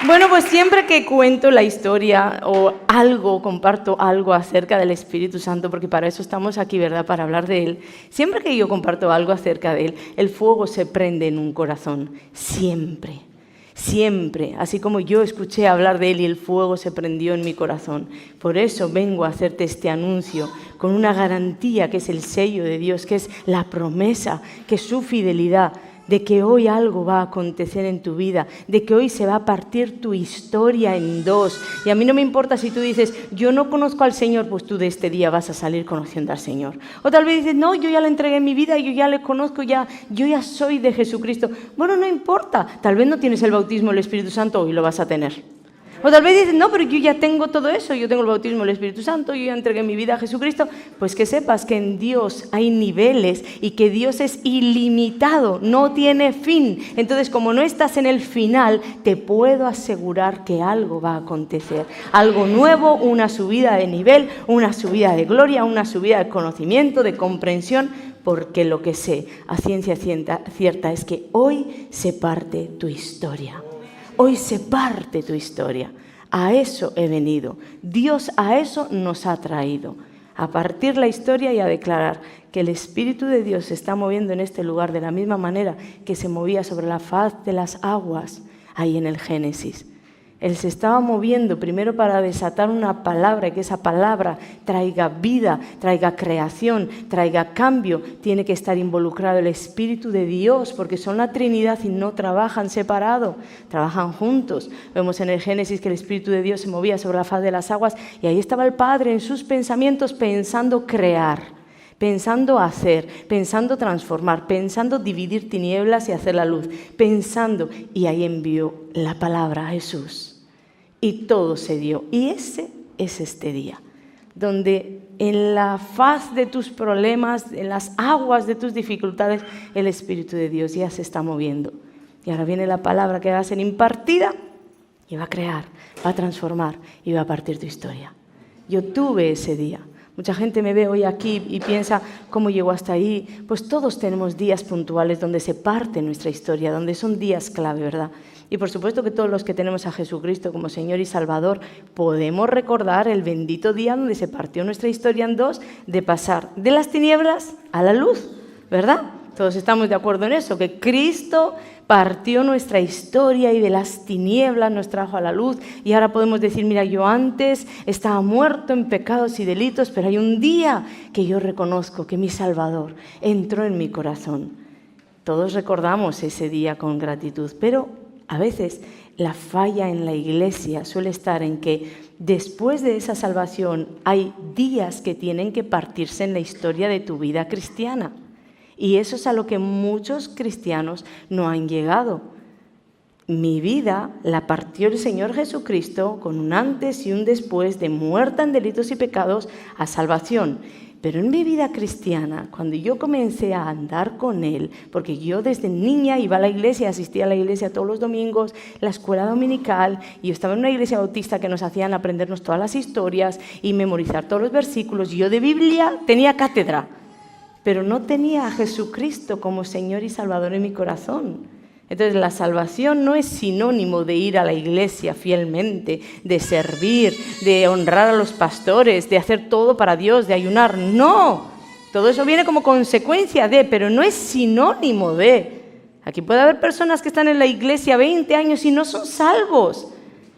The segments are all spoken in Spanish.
Bueno, pues siempre que cuento la historia o algo, comparto algo acerca del Espíritu Santo, porque para eso estamos aquí, ¿verdad?, para hablar de Él. Siempre que yo comparto algo acerca de Él, el fuego se prende en un corazón. Siempre, siempre. Así como yo escuché hablar de Él y el fuego se prendió en mi corazón. Por eso vengo a hacerte este anuncio con una garantía que es el sello de Dios, que es la promesa, que es su fidelidad, de que hoy algo va a acontecer en tu vida, de que hoy se va a partir tu historia en dos. Y a mí no me importa si tú dices, yo no conozco al Señor, pues tú de este día vas a salir conociendo al Señor. O tal vez dices, no, yo ya le entregué mi vida, yo ya le conozco, yo ya soy de Jesucristo. Bueno, no importa, tal vez no tienes el bautismo del Espíritu Santo, hoy lo vas a tener. O tal vez dices, no, pero yo ya tengo todo eso, yo tengo el bautismo del Espíritu Santo, yo ya entregué mi vida a Jesucristo. Pues que sepas que en Dios hay niveles y que Dios es ilimitado, no tiene fin. Entonces, como no estás en el final, te puedo asegurar que algo va a acontecer. Algo nuevo, una subida de nivel, una subida de gloria, una subida de conocimiento, de comprensión, porque lo que sé a ciencia cierta es que hoy se parte tu historia. Hoy se parte tu historia. A eso he venido. Dios a eso nos ha traído. A partir la historia y a declarar que el Espíritu de Dios se está moviendo en este lugar de la misma manera que se movía sobre la faz de las aguas ahí en el Génesis. Él se estaba moviendo primero para desatar una palabra y que esa palabra traiga vida, traiga creación, traiga cambio. Tiene que estar involucrado el Espíritu de Dios porque son la Trinidad y no trabajan separado, trabajan juntos. Vemos en el Génesis que el Espíritu de Dios se movía sobre la faz de las aguas y ahí estaba el Padre en sus pensamientos pensando crear, pensando hacer, pensando transformar, pensando dividir tinieblas y hacer la luz, pensando, y ahí envió la palabra a Jesús. Y todo se dio. Y ese es este día, donde en la faz de tus problemas, en las aguas de tus dificultades, el Espíritu de Dios ya se está moviendo. Y ahora viene la palabra que va a ser impartida y va a crear, va a transformar y va a partir tu historia. Yo tuve ese día. Mucha gente me ve hoy aquí y piensa, ¿cómo llegó hasta ahí? Pues todos tenemos días puntuales donde se parte nuestra historia, donde son días clave, ¿verdad? Y por supuesto que todos los que tenemos a Jesucristo como Señor y Salvador podemos recordar el bendito día donde se partió nuestra historia en dos, de pasar de las tinieblas a la luz, ¿verdad? Todos estamos de acuerdo en eso, que Cristo partió nuestra historia y de las tinieblas nos trajo a la luz y ahora podemos decir, mira, yo antes estaba muerto en pecados y delitos, pero hay un día que yo reconozco que mi Salvador entró en mi corazón. Todos recordamos ese día con gratitud, pero a veces la falla en la iglesia suele estar en que después de esa salvación hay días que tienen que partirse en la historia de tu vida cristiana. Y eso es a lo que muchos cristianos no han llegado. Mi vida la partió el Señor Jesucristo con un antes y un después de muerta en delitos y pecados a salvación. Pero en mi vida cristiana, cuando yo comencé a andar con Él, porque yo desde niña iba a la iglesia, asistía a la iglesia todos los domingos, la escuela dominical, y yo estaba en una iglesia bautista que nos hacían aprendernos todas las historias y memorizar todos los versículos. Yo de Biblia tenía cátedra, pero no tenía a Jesucristo como Señor y Salvador en mi corazón. Entonces la salvación no es sinónimo de ir a la iglesia fielmente, de servir, de honrar a los pastores, de hacer todo para Dios, de ayunar. No, todo eso viene como consecuencia de, pero no es sinónimo de. Aquí puede haber personas que están en la iglesia 20 años y no son salvos.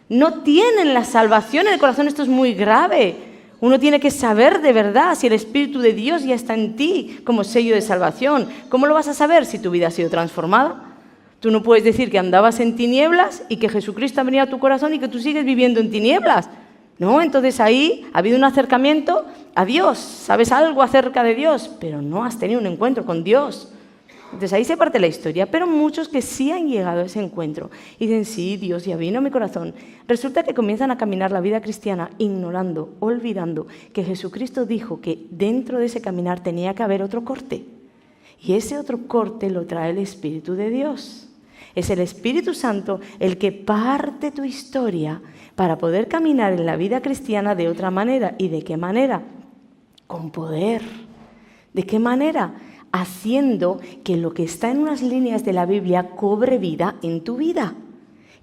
No tienen la salvación en el corazón, esto es muy grave. Uno tiene que saber de verdad si el Espíritu de Dios ya está en ti como sello de salvación. ¿Cómo lo vas a saber si tu vida ha sido transformada? Tú no puedes decir que andabas en tinieblas y que Jesucristo ha venido a tu corazón y que tú sigues viviendo en tinieblas. No, entonces ahí ha habido un acercamiento a Dios. Sabes algo acerca de Dios, pero no has tenido un encuentro con Dios. Entonces ahí se parte la historia, pero muchos que sí han llegado a ese encuentro y dicen, sí, Dios ya vino a mi corazón, resulta que comienzan a caminar la vida cristiana ignorando, olvidando que Jesucristo dijo que dentro de ese caminar tenía que haber otro corte. Y ese otro corte lo trae el Espíritu de Dios. Es el Espíritu Santo el que parte tu historia para poder caminar en la vida cristiana de otra manera. ¿Y de qué manera? Con poder. ¿De qué manera? Haciendo que lo que está en unas líneas de la Biblia cobre vida en tu vida.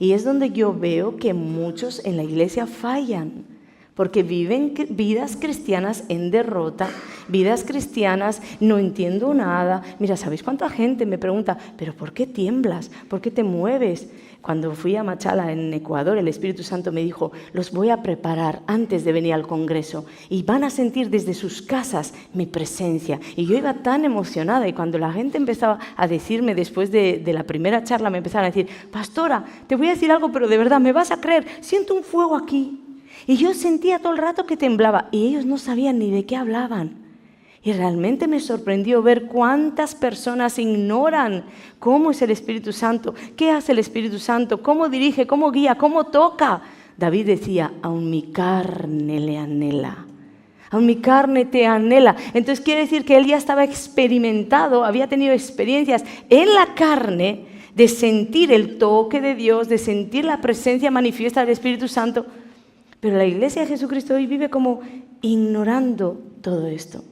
Y es donde yo veo que muchos en la iglesia fallan, porque viven vidas cristianas en derrota, vidas cristianas, no entiendo nada. Mira, ¿sabéis cuánta gente me pregunta, pero por qué tiemblas? ¿Por qué te mueves? Cuando fui a Machala, en Ecuador, el Espíritu Santo me dijo, los voy a preparar antes de venir al Congreso y van a sentir desde sus casas mi presencia. Y yo iba tan emocionada, y cuando la gente empezaba a decirme, después de la primera charla, me empezaron a decir, pastora, te voy a decir algo, pero de verdad, me vas a creer, siento un fuego aquí. Y yo sentía todo el rato que temblaba, y ellos no sabían ni de qué hablaban. Y realmente me sorprendió ver cuántas personas ignoran cómo es el Espíritu Santo, qué hace el Espíritu Santo, cómo dirige, cómo guía, cómo toca. David decía, aun mi carne le anhela, aun mi carne te anhela. Entonces quiere decir que él ya estaba experimentado, había tenido experiencias en la carne de sentir el toque de Dios, de sentir la presencia manifiesta del Espíritu Santo. Pero la iglesia de Jesucristo hoy vive como ignorando todo esto.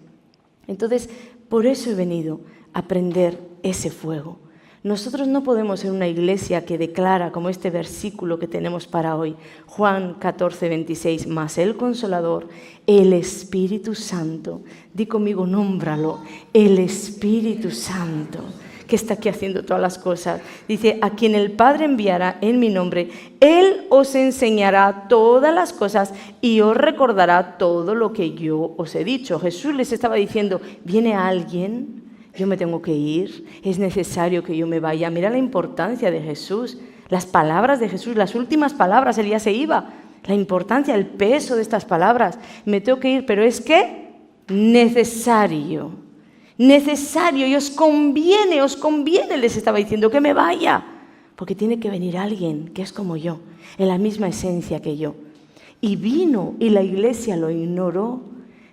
Entonces, por eso he venido a prender ese fuego. Nosotros no podemos ser una iglesia que declara, como este versículo que tenemos para hoy, Juan 14, 26, mas el Consolador, el Espíritu Santo, di conmigo, nómbralo, el Espíritu Santo, que está aquí haciendo todas las cosas. Dice, a quien el Padre enviará en mi nombre, Él os enseñará todas las cosas y os recordará todo lo que yo os he dicho. Jesús les estaba diciendo, viene alguien, yo me tengo que ir, es necesario que yo me vaya. Mira la importancia de Jesús, las palabras de Jesús, las últimas palabras, Él ya se iba. La importancia, el peso de estas palabras. Me tengo que ir, pero es que necesario, y os conviene, les estaba diciendo que me vaya, porque tiene que venir alguien que es como yo, en la misma esencia que yo. Y vino, y la iglesia lo ignoró,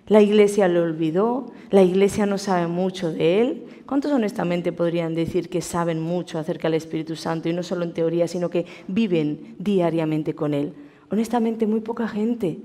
la iglesia lo olvidó, la iglesia no sabe mucho de él. ¿Cuántos honestamente podrían decir que saben mucho acerca del Espíritu Santo, y no solo en teoría, sino que viven diariamente con él? Honestamente, muy poca gente.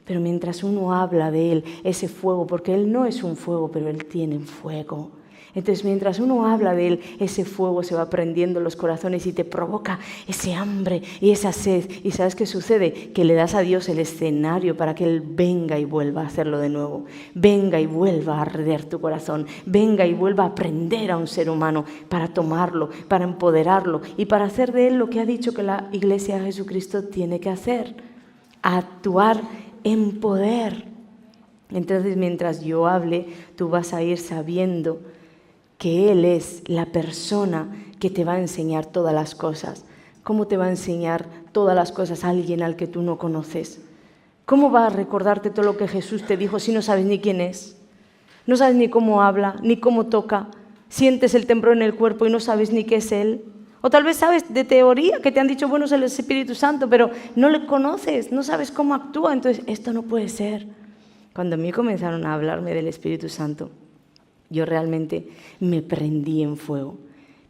Pero mientras uno habla de él, ese fuego, porque él no es un fuego, pero él tiene un fuego. Entonces, mientras uno habla de él, ese fuego se va prendiendo en los corazones y te provoca ese hambre y esa sed. ¿Y sabes qué sucede? Que le das a Dios el escenario para que él venga y vuelva a hacerlo de nuevo. Venga y vuelva a arder tu corazón. Venga y vuelva a prender a un ser humano para tomarlo, para empoderarlo y para hacer de él lo que ha dicho que la Iglesia de Jesucristo tiene que hacer. Actuar en poder. Entonces, mientras yo hable, tú vas a ir sabiendo que Él es la persona que te va a enseñar todas las cosas. ¿Cómo te va a enseñar todas las cosas alguien al que tú no conoces? ¿Cómo va a recordarte todo lo que Jesús te dijo si no sabes ni quién es? No sabes ni cómo habla, ni cómo toca. Sientes el temblor en el cuerpo y no sabes ni qué es Él. O tal vez sabes de teoría que te han dicho, bueno, es el Espíritu Santo, pero no le conoces, no sabes cómo actúa. Entonces, esto no puede ser. Cuando a mí comenzaron a hablarme del Espíritu Santo, yo realmente me prendí en fuego.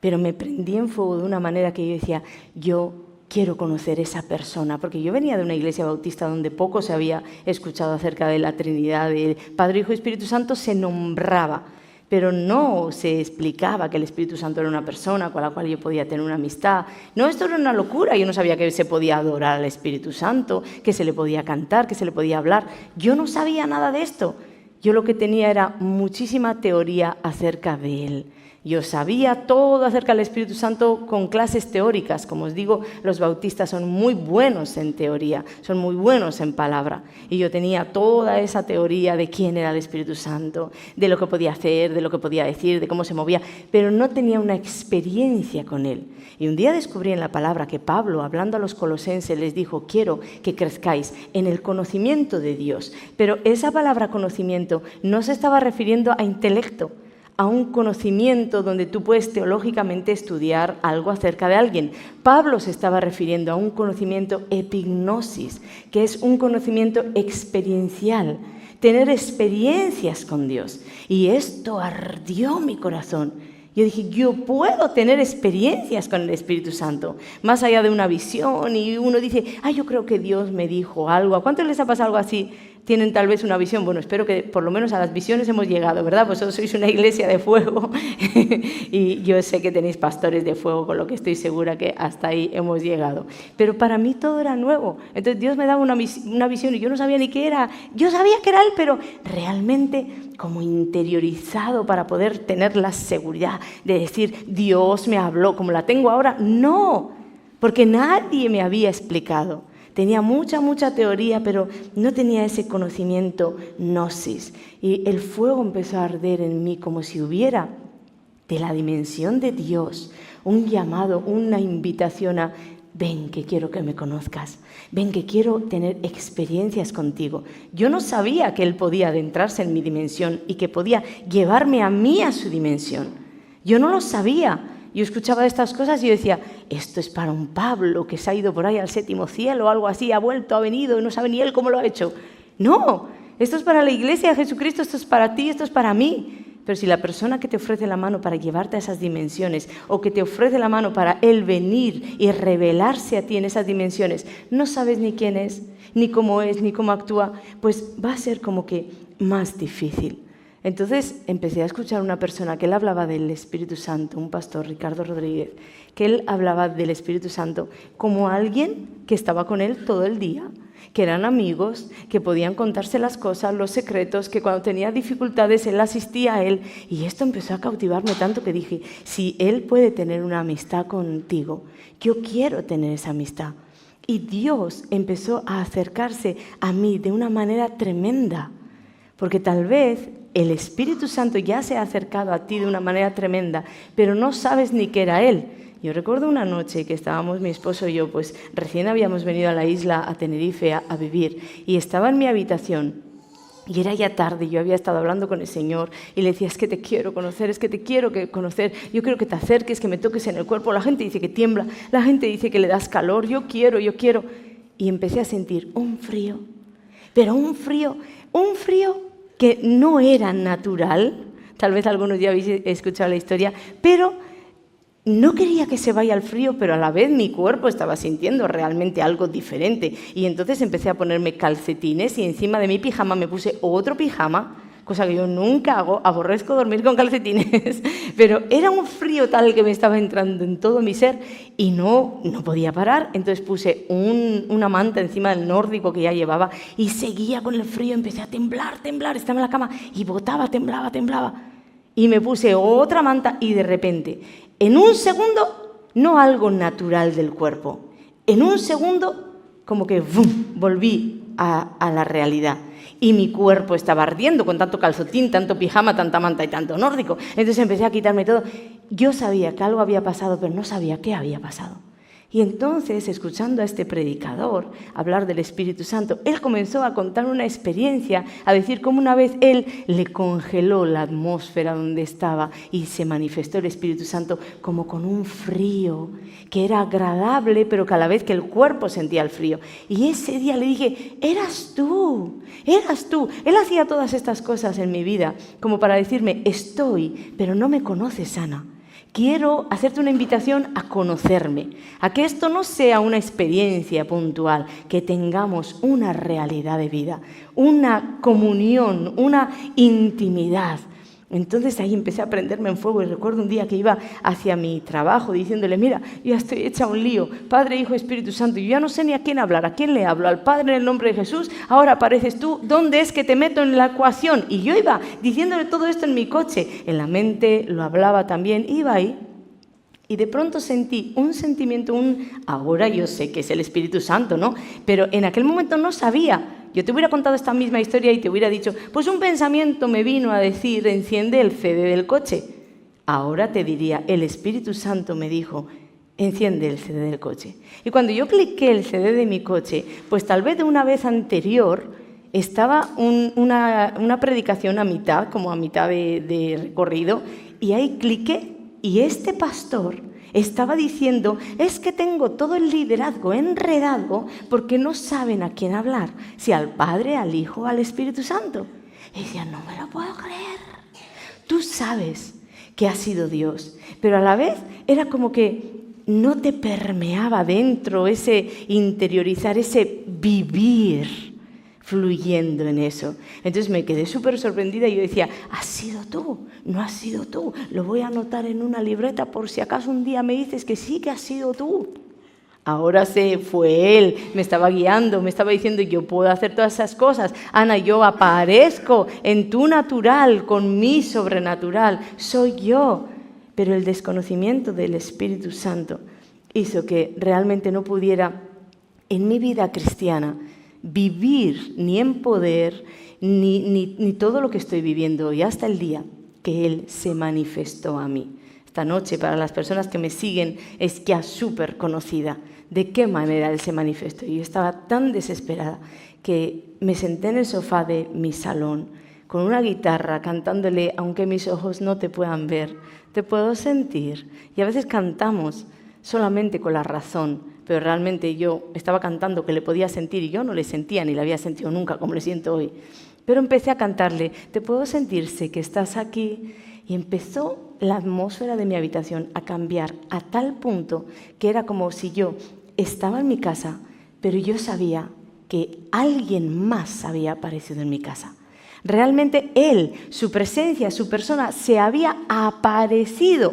Pero me prendí en fuego de una manera que yo decía, yo quiero conocer esa persona. Porque yo venía de una iglesia bautista donde poco se había escuchado acerca de la Trinidad, del Padre, Hijo y Espíritu Santo, se nombraba. Pero no se explicaba que el Espíritu Santo era una persona con la cual yo podía tener una amistad. No, esto era una locura. Yo no sabía que se podía adorar al Espíritu Santo, que se le podía cantar, que se le podía hablar. Yo no sabía nada de esto. Yo lo que tenía era muchísima teoría acerca de él. Yo sabía todo acerca del Espíritu Santo con clases teóricas. Como os digo, los bautistas son muy buenos en teoría, son muy buenos en palabra. Y yo tenía toda esa teoría de quién era el Espíritu Santo, de lo que podía hacer, de lo que podía decir, de cómo se movía, pero no tenía una experiencia con él. Y un día descubrí en la palabra que Pablo, hablando a los colosenses, les dijo, quiero que crezcáis en el conocimiento de Dios. Pero esa palabra conocimiento no se estaba refiriendo a intelecto, a un conocimiento donde tú puedes teológicamente estudiar algo acerca de alguien. Pablo se estaba refiriendo a un conocimiento epignosis, que es un conocimiento experiencial, tener experiencias con Dios. Y esto ardió mi corazón. Yo dije, yo puedo tener experiencias con el Espíritu Santo, más allá de una visión, y uno dice, yo creo que Dios me dijo algo. ¿A cuántos les ha pasado algo así? tienen tal vez una visión, bueno, espero que por lo menos a las visiones hemos llegado, ¿verdad? Vosotros sois una iglesia de fuego y yo sé que tenéis pastores de fuego, con lo que estoy segura que hasta ahí hemos llegado. Pero para mí todo era nuevo. Entonces Dios me daba una visión y yo no sabía ni qué era. Yo sabía que era Él, pero realmente como interiorizado para poder tener la seguridad de decir, Dios me habló como la tengo ahora. No, porque nadie me había explicado. Tenía mucha teoría, pero no tenía ese conocimiento gnosis. Y el fuego empezó a arder en mí como si hubiera de la dimensión de Dios un llamado, una invitación a ven que quiero que me conozcas, ven que quiero tener experiencias contigo. Yo no sabía que Él podía adentrarse en mi dimensión y que podía llevarme a mí a su dimensión. Yo no lo sabía. Yo escuchaba estas cosas y yo decía, esto es para un Pablo que se ha ido por ahí al 7º cielo o algo así, ha vuelto, ha venido y no sabe ni él cómo lo ha hecho. No, esto es para la iglesia de Jesucristo, esto es para ti, esto es para mí. Pero si la persona que te ofrece la mano para llevarte a esas dimensiones o que te ofrece la mano para Él venir y revelarse a ti en esas dimensiones, no sabes ni quién es, ni cómo actúa, pues va a ser como que más difícil. Entonces empecé a escuchar a una persona que él hablaba del Espíritu Santo, un pastor, Ricardo Rodríguez, que él hablaba del Espíritu Santo como alguien que estaba con él todo el día, que eran amigos, que podían contarse las cosas, los secretos, que cuando tenía dificultades él asistía a él. Y esto empezó a cautivarme tanto que dije, si él puede tener una amistad contigo, yo quiero tener esa amistad. Y Dios empezó a acercarse a mí de una manera tremenda, porque tal vez el Espíritu Santo ya se ha acercado a ti de una manera tremenda, pero no sabes ni qué era Él. Yo recuerdo una noche que estábamos, mi esposo y yo, pues recién habíamos venido a la isla, a Tenerife, a vivir, y estaba en mi habitación, y era ya tarde, yo había estado hablando con el Señor, y le decía, es que te quiero conocer, es que te quiero conocer, yo quiero que te acerques, que me toques en el cuerpo. La gente dice que tiembla, la gente dice que le das calor, yo quiero, y empecé a sentir un frío, pero un frío que no era natural. Tal vez algunos ya habéis escuchado la historia, pero no quería que se vaya el frío, pero a la vez mi cuerpo estaba sintiendo realmente algo diferente. Y entonces empecé a ponerme calcetines y encima de mi pijama me puse otro pijama, cosa que yo nunca hago, aborrezco dormir con calcetines, pero era un frío tal que me estaba entrando en todo mi ser y no podía parar. Entonces puse una manta encima del nórdico que ya llevaba y seguía con el frío, empecé a temblar, estaba en la cama y botaba, temblaba. Y me puse otra manta y de repente, en un segundo, no algo natural del cuerpo, en un segundo como que volví a la realidad. Y mi cuerpo estaba ardiendo con tanto calzotín, tanto pijama, tanta manta y tanto nórdico. Entonces empecé a quitarme todo. Yo sabía que algo había pasado, pero no sabía qué había pasado. Y entonces, escuchando a este predicador hablar del Espíritu Santo, él comenzó a contar una experiencia, a decir cómo una vez él le congeló la atmósfera donde estaba y se manifestó el Espíritu Santo como con un frío que era agradable, pero que a la vez que el cuerpo sentía el frío. Y ese día le dije, eras tú. Él hacía todas estas cosas en mi vida como para decirme, estoy, pero no me conoces, Ana. Quiero hacerte una invitación a conocerme, a que esto no sea una experiencia puntual, que tengamos una realidad de vida, una comunión, una intimidad. Entonces ahí empecé a prenderme en fuego y recuerdo un día que iba hacia mi trabajo diciéndole, mira, yo ya estoy hecha un lío, Padre, Hijo, Espíritu Santo, yo ya no sé ni a quién hablar, ¿a quién le hablo? Al Padre en el nombre de Jesús, ahora apareces tú, ¿dónde es que te meto en la ecuación? Y yo iba diciéndole todo esto en mi coche, en la mente lo hablaba también, iba ahí. Y de pronto sentí un sentimiento, ahora yo sé que es el Espíritu Santo, ¿no? Pero en aquel momento no sabía. Yo te hubiera contado esta misma historia y te hubiera dicho, pues un pensamiento me vino a decir, enciende el CD del coche. Ahora te diría, el Espíritu Santo me dijo, enciende el CD del coche. Y cuando yo cliqué el CD de mi coche, pues tal vez de una vez anterior estaba una predicación a mitad, como a mitad de recorrido, y ahí cliqué. Y este pastor estaba diciendo, es que tengo todo el liderazgo enredado porque no saben a quién hablar, si al Padre, al Hijo o al Espíritu Santo. Y decía, no me lo puedo creer. Tú sabes que ha sido Dios, pero a la vez era como que no te permeaba dentro ese interiorizar, ese vivir. fluyendo en eso. Entonces me quedé súper sorprendida y yo decía, ¿has sido tú? No has sido tú. Lo voy a anotar en una libreta por si acaso un día me dices que sí que has sido tú. Ahora fue Él, me estaba guiando, me estaba diciendo, yo puedo hacer todas esas cosas. Ana, yo aparezco en tu natural, con mi sobrenatural, soy yo. Pero el desconocimiento del Espíritu Santo hizo que realmente no pudiera, en mi vida cristiana, vivir ni en poder, ni todo lo que estoy viviendo hoy, hasta el día que Él se manifestó a mí. Esta noche, para las personas que me siguen, es ya súper conocida de qué manera Él se manifestó. Y yo estaba tan desesperada que me senté en el sofá de mi salón con una guitarra cantándole, aunque mis ojos no te puedan ver, te puedo sentir. Y a veces cantamos solamente con la razón, pero realmente yo estaba cantando que le podía sentir y yo no le sentía ni le había sentido nunca como le siento hoy. Pero empecé a cantarle, te puedo sentir, sé que estás aquí. Y empezó la atmósfera de mi habitación a cambiar a tal punto que era como si yo estaba en mi casa, pero yo sabía que alguien más había aparecido en mi casa. Realmente Él, su presencia, su persona, se había aparecido.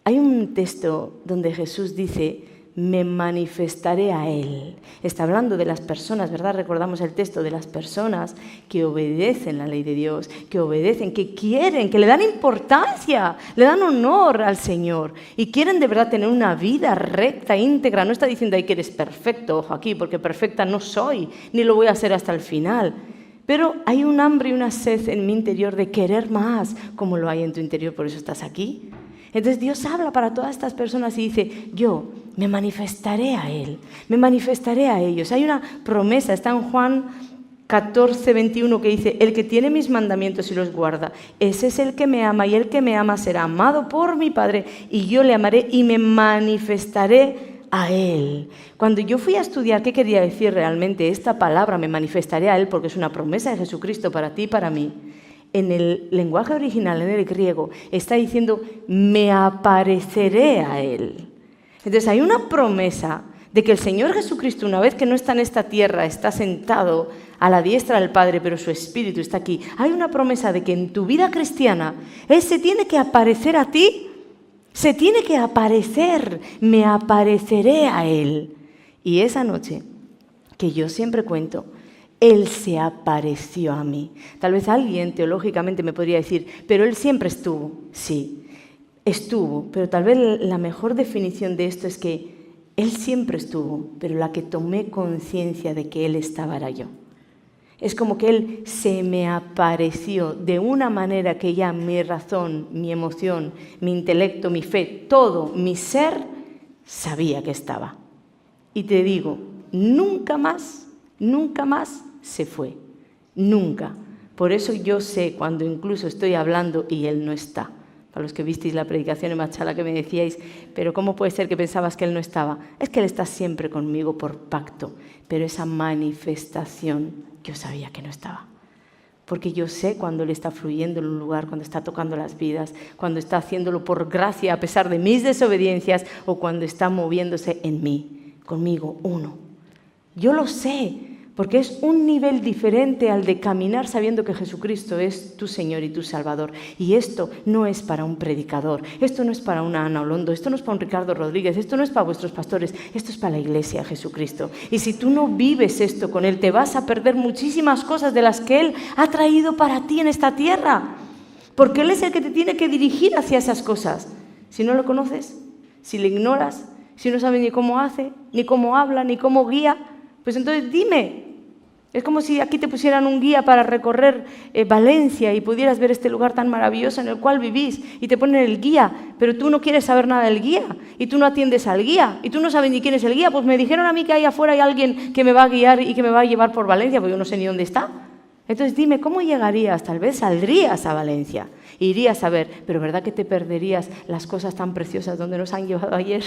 Hay un texto donde Jesús dice, me manifestaré a Él. Está hablando de las personas, ¿verdad? Recordamos el texto de las personas que obedecen la ley de Dios, que obedecen, que quieren, que le dan importancia, le dan honor al Señor y quieren de verdad tener una vida recta, íntegra. No está diciendo ahí que eres perfecto, ojo aquí, porque perfecta no soy, ni lo voy a hacer hasta el final. Pero hay un hambre y una sed en mi interior de querer más, como lo hay en tu interior, por eso estás aquí. Entonces Dios habla para todas estas personas y dice, yo me manifestaré a Él, me manifestaré a ellos. Hay una promesa, está en Juan 14, 21, que dice, el que tiene mis mandamientos y los guarda, ese es el que me ama, y el que me ama será amado por mi Padre, y yo le amaré y me manifestaré a Él. Cuando yo fui a estudiar qué quería decir realmente esta palabra, me manifestaré a Él, porque es una promesa de Jesucristo para ti y para mí, en el lenguaje original, en el griego, está diciendo, me apareceré a Él. Entonces hay una promesa de que el Señor Jesucristo, una vez que no está en esta tierra, está sentado a la diestra del Padre, pero su Espíritu está aquí. Hay una promesa de que en tu vida cristiana Él se tiene que aparecer a ti, se tiene que aparecer, me apareceré a Él. Y esa noche, que yo siempre cuento, Él se apareció a mí. Tal vez alguien teológicamente me podría decir, pero Él siempre estuvo. Sí, estuvo, pero tal vez la mejor definición de esto es que Él siempre estuvo, pero la que tomé conciencia de que Él estaba era yo. Es como que Él se me apareció de una manera que ya mi razón, mi emoción, mi intelecto, mi fe, todo mi ser sabía que estaba. Y te digo, nunca más se fue. Nunca. Por eso yo sé cuando incluso estoy hablando y Él no está. Para los que visteis la predicación en Machala que me decíais, pero ¿cómo puede ser que pensabas que Él no estaba? Es que Él está siempre conmigo por pacto, pero esa manifestación yo sabía que no estaba. Porque yo sé cuando Él está fluyendo en un lugar, cuando está tocando las vidas, cuando está haciéndolo por gracia a pesar de mis desobediencias o cuando está moviéndose en mí, conmigo, uno. Yo lo sé, porque es un nivel diferente al de caminar sabiendo que Jesucristo es tu Señor y tu Salvador. Y esto no es para un predicador, esto no es para una Ana Olondo, esto no es para un Ricardo Rodríguez, esto no es para vuestros pastores, esto es para la Iglesia de Jesucristo. Y si tú no vives esto con Él, te vas a perder muchísimas cosas de las que Él ha traído para ti en esta tierra. Porque Él es el que te tiene que dirigir hacia esas cosas. Si no lo conoces, si le ignoras, si no sabes ni cómo hace, ni cómo habla, ni cómo guía, pues entonces dime. Es como si aquí te pusieran un guía para recorrer Valencia y pudieras ver este lugar tan maravilloso en el cual vivís y te ponen el guía, pero tú no quieres saber nada del guía y tú no atiendes al guía y tú no sabes ni quién es el guía. Pues me dijeron a mí que ahí afuera hay alguien que me va a guiar y que me va a llevar por Valencia, porque yo no sé ni dónde está. Entonces dime, ¿cómo llegarías? Tal vez saldrías a Valencia, irías a ver, pero ¿verdad que te perderías las cosas tan preciosas donde nos han llevado ayer?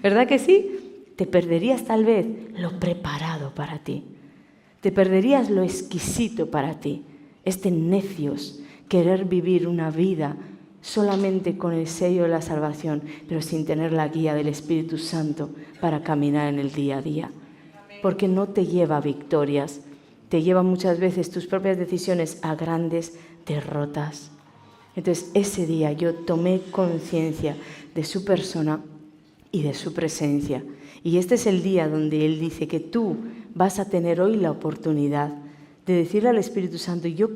¿Verdad que sí? Te perderías tal vez lo preparado para ti. Te perderías lo exquisito para ti. Es de necios querer vivir una vida solamente con el sello de la salvación, pero sin tener la guía del Espíritu Santo para caminar en el día a día. Porque no te lleva a victorias, te llevan muchas veces tus propias decisiones a grandes derrotas. Entonces, ese día yo tomé conciencia de su persona y de su presencia. Y este es el día donde Él dice que tú vas a tener hoy la oportunidad de decirle al Espíritu Santo, yo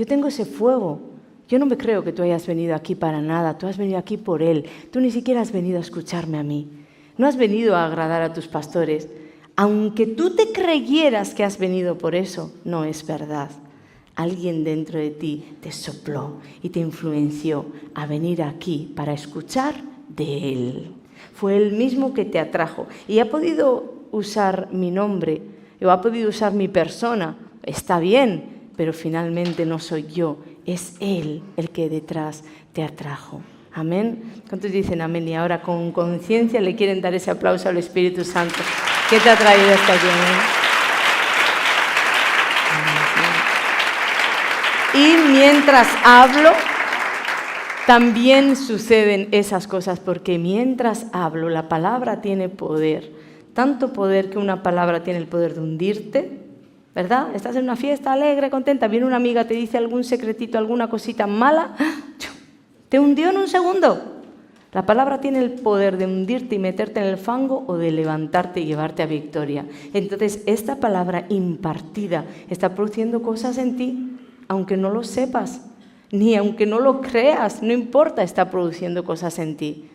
tengo ese fuego. Yo no me creo que tú hayas venido aquí para nada, tú has venido aquí por Él. Tú ni siquiera has venido a escucharme a mí. No has venido a agradar a tus pastores. Aunque tú te creyeras que has venido por eso, no es verdad. Alguien dentro de ti te sopló y te influenció a venir aquí para escuchar de Él. Fue Él mismo que te atrajo y ha podido usar mi nombre o ha podido usar mi persona. Está bien, pero finalmente no soy yo, es Él el que detrás te atrajo. Amén. ¿Cuántos dicen amén? Y ahora con conciencia le quieren dar ese aplauso al Espíritu Santo. ¿Qué te ha traído hasta aquí? Y mientras hablo, también suceden esas cosas, porque mientras hablo, la palabra tiene poder. Tanto poder que una palabra tiene el poder de hundirte, ¿verdad? Estás en una fiesta alegre, contenta, viene una amiga, te dice algún secretito, alguna cosita mala, te hundió en un segundo. La palabra tiene el poder de hundirte y meterte en el fango o de levantarte y llevarte a victoria. Entonces, esta palabra impartida está produciendo cosas en ti, aunque no lo sepas, ni aunque no lo creas, no importa, está produciendo cosas en ti.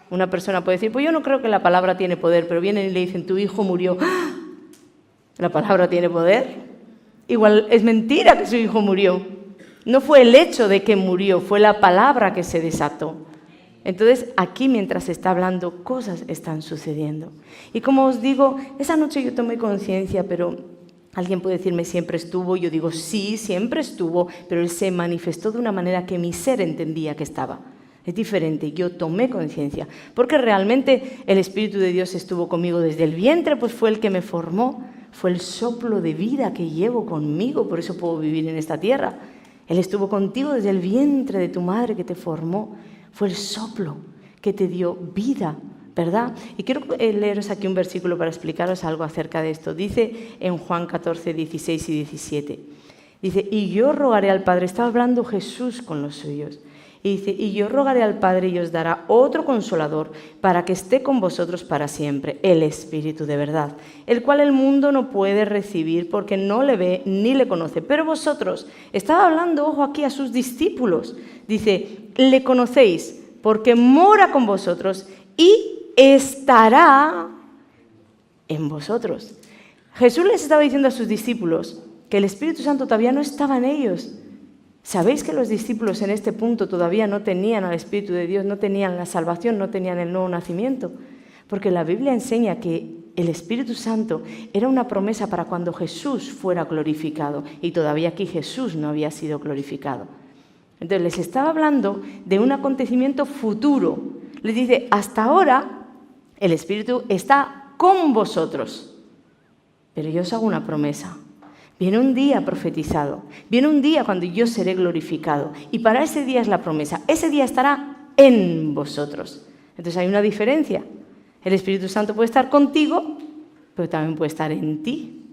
Una persona puede decir, pues yo no creo que la palabra tiene poder, pero vienen y le dicen, tu hijo murió. ¡Ah! ¿La palabra tiene poder? Igual es mentira que su hijo murió. No fue el hecho de que murió, fue la palabra que se desató. Entonces, aquí mientras está hablando, cosas están sucediendo. Y como os digo, esa noche yo tomé conciencia, pero alguien puede decirme, ¿siempre estuvo? Yo digo, sí, siempre estuvo, pero Él se manifestó de una manera que mi ser entendía que estaba. Es diferente, yo tomé conciencia, porque realmente el Espíritu de Dios estuvo conmigo desde el vientre, pues fue el que me formó, fue el soplo de vida que llevo conmigo, por eso puedo vivir en esta tierra. Él estuvo contigo desde el vientre de tu madre que te formó, fue el soplo que te dio vida, ¿verdad? Y quiero leeros aquí un versículo para explicaros algo acerca de esto. Dice en Juan 14, 16 y 17, dice, y yo rogaré al Padre, estaba hablando Jesús con los suyos, y dice, y yo rogaré al Padre y os dará otro consolador para que esté con vosotros para siempre, el Espíritu de verdad, el cual el mundo no puede recibir porque no le ve ni le conoce. Pero vosotros, estaba hablando, ojo aquí, a sus discípulos, dice, le conocéis porque mora con vosotros y estará en vosotros. Jesús les estaba diciendo a sus discípulos que el Espíritu Santo todavía no estaba en ellos. ¿Sabéis que los discípulos en este punto todavía no tenían al Espíritu de Dios, no tenían la salvación, no tenían el nuevo nacimiento? Porque la Biblia enseña que el Espíritu Santo era una promesa para cuando Jesús fuera glorificado, y todavía aquí Jesús no había sido glorificado. Entonces les estaba hablando de un acontecimiento futuro. Les dice, hasta ahora el Espíritu está con vosotros, pero yo os hago una promesa. Viene un día profetizado, viene un día cuando yo seré glorificado, y para ese día es la promesa, ese día estará en vosotros. Entonces hay una diferencia. El Espíritu Santo puede estar contigo, pero también puede estar en ti.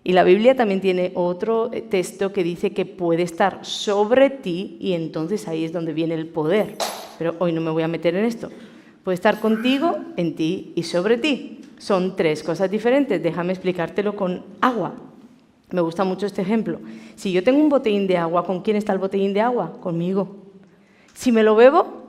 Y la Biblia también tiene otro texto que dice que puede estar sobre ti, y entonces ahí es donde viene el poder. Pero hoy no me voy a meter en esto. Puede estar contigo, en ti y sobre ti. Son tres cosas diferentes. Déjame explicártelo con agua. Me gusta mucho este ejemplo. Si yo tengo un botellín de agua, ¿con quién está el botellín de agua? Conmigo. Si me lo bebo,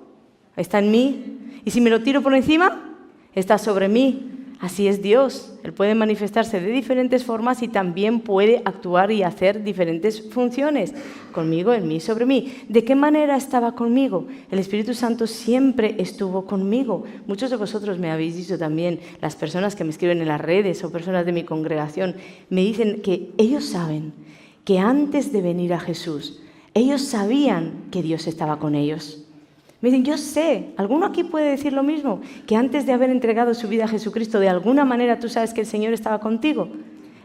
está en mí. Y si me lo tiro por encima, está sobre mí. Así es Dios. Él puede manifestarse de diferentes formas y también puede actuar y hacer diferentes funciones. Conmigo, en mí, sobre mí. ¿De qué manera estaba conmigo? El Espíritu Santo siempre estuvo conmigo. Muchos de vosotros me habéis dicho también, las personas que me escriben en las redes o personas de mi congregación, me dicen que ellos saben que antes de venir a Jesús, ellos sabían que Dios estaba con ellos. Me dicen, yo sé, ¿alguno aquí puede decir lo mismo? Que antes de haber entregado su vida a Jesucristo, de alguna manera tú sabes que el Señor estaba contigo.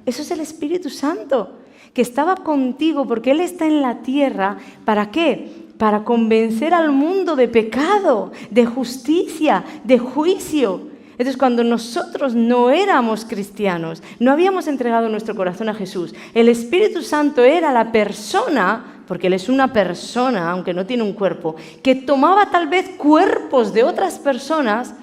Eso es el Espíritu Santo, que estaba contigo porque Él está en la tierra. ¿Para qué? Para convencer al mundo de pecado, de justicia, de juicio. Entonces, cuando nosotros no éramos cristianos, no habíamos entregado nuestro corazón a Jesús, el Espíritu Santo era la persona, porque Él es una persona, aunque no tiene un cuerpo, que tomaba tal vez cuerpos de otras personas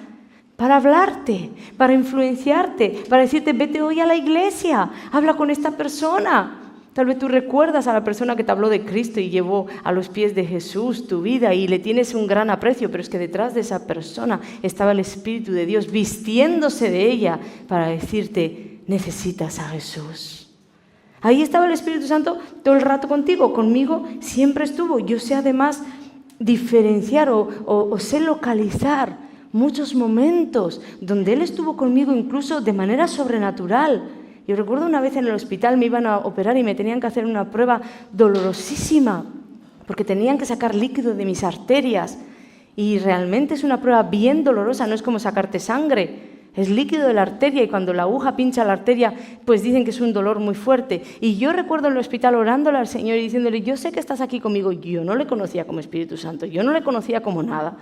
para hablarte, para influenciarte, para decirte, vete hoy a la iglesia, habla con esta persona. Tal vez tú recuerdas a la persona que te habló de Cristo y llevó a los pies de Jesús tu vida y le tienes un gran aprecio, pero es que detrás de esa persona estaba el Espíritu de Dios vistiéndose de ella para decirte, necesitas a Jesús. Ahí estaba el Espíritu Santo todo el rato contigo, conmigo siempre estuvo. Yo sé además diferenciar o sé localizar muchos momentos donde Él estuvo conmigo incluso de manera sobrenatural. Yo recuerdo una vez en el hospital me iban a operar y me tenían que hacer una prueba dolorosísima porque tenían que sacar líquido de mis arterias y realmente es una prueba bien dolorosa, no es como sacarte sangre, es líquido de la arteria y cuando la aguja pincha la arteria pues dicen que es un dolor muy fuerte. Y yo recuerdo en el hospital orándole al Señor y diciéndole, yo sé que estás aquí conmigo. Yo no le conocía como Espíritu Santo, yo no le conocía como nada.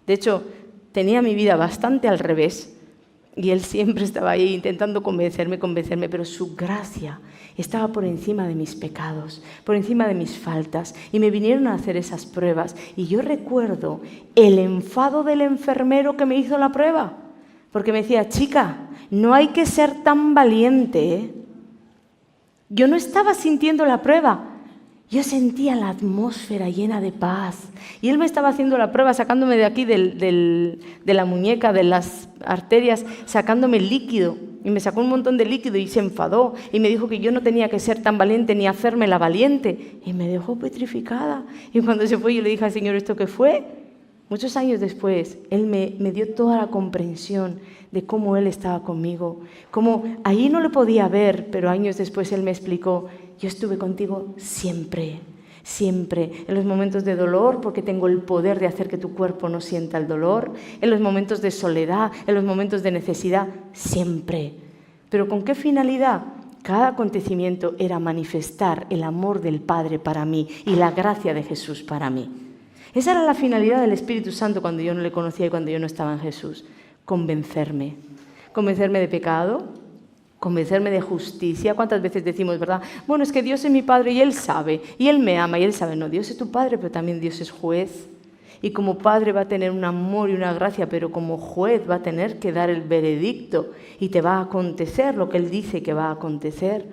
De hecho, tenía mi vida bastante al revés. Y Él siempre estaba ahí intentando convencerme, pero su gracia estaba por encima de mis pecados, por encima de mis faltas. Y me vinieron a hacer esas pruebas. Y yo recuerdo el enfado del enfermero que me hizo la prueba. Porque me decía, chica, no hay que ser tan valiente, ¿eh? Yo no estaba sintiendo la prueba. Yo sentía la atmósfera llena de paz y Él me estaba haciendo la prueba, sacándome de aquí, de la muñeca, de las arterias, sacándome el líquido. Y me sacó un montón de líquido y se enfadó y me dijo que yo no tenía que ser tan valiente ni hacerme la valiente. Y me dejó petrificada. Y cuando se fue yo le dije al Señor, ¿esto qué fue? Muchos años después, Él me dio toda la comprensión de cómo Él estaba conmigo. Como ahí no le podía ver, pero años después Él me explicó, yo estuve contigo siempre, siempre. En los momentos de dolor, porque tengo el poder de hacer que tu cuerpo no sienta el dolor. En los momentos de soledad, en los momentos de necesidad, siempre. ¿Pero con qué finalidad? Cada acontecimiento era manifestar el amor del Padre para mí y la gracia de Jesús para mí. Esa era la finalidad del Espíritu Santo cuando yo no le conocía y cuando yo no estaba en Jesús. Convencerme. Convencerme de pecado, convencerme de justicia. ¿Cuántas veces decimos, verdad? Bueno, es que Dios es mi Padre y Él sabe, y Él me ama y Él sabe. No, Dios es tu Padre, pero también Dios es juez. Y como Padre va a tener un amor y una gracia, pero como juez va a tener que dar el veredicto y te va a acontecer lo que Él dice que va a acontecer.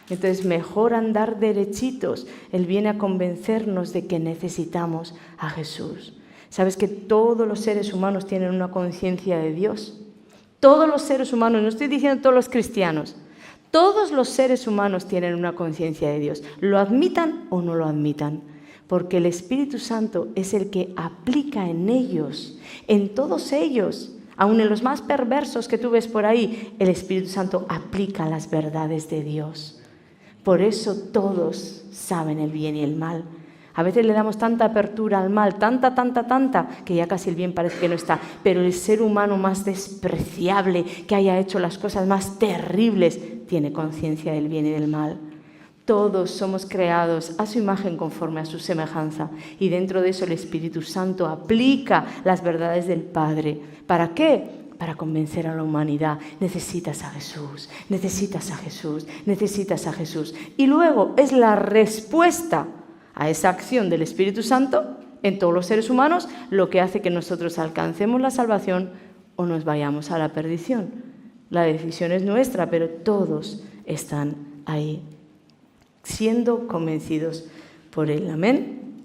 Entonces, mejor andar derechitos. Él viene a convencernos de que necesitamos a Jesús. ¿Sabes que todos los seres humanos tienen una conciencia de Dios? Todos los seres humanos, no estoy diciendo todos los cristianos, todos los seres humanos tienen una conciencia de Dios. Lo admitan o no lo admitan. Porque el Espíritu Santo es el que aplica en ellos, en todos ellos, aun en los más perversos que tú ves por ahí, el Espíritu Santo aplica las verdades de Dios. Por eso todos saben el bien y el mal. A veces le damos tanta apertura al mal, tanta, que ya casi el bien parece que no está. Pero el ser humano más despreciable, que haya hecho las cosas más terribles, tiene conciencia del bien y del mal. Todos somos creados a su imagen conforme a su semejanza. Y dentro de eso el Espíritu Santo aplica las verdades del Padre. ¿Para qué? Para convencer a la humanidad. Necesitas a Jesús, necesitas a Jesús, necesitas a Jesús. Y luego es la respuesta a esa acción del Espíritu Santo en todos los seres humanos lo que hace que nosotros alcancemos la salvación o nos vayamos a la perdición. La decisión es nuestra, pero todos están ahí, siendo convencidos por Él. Amén.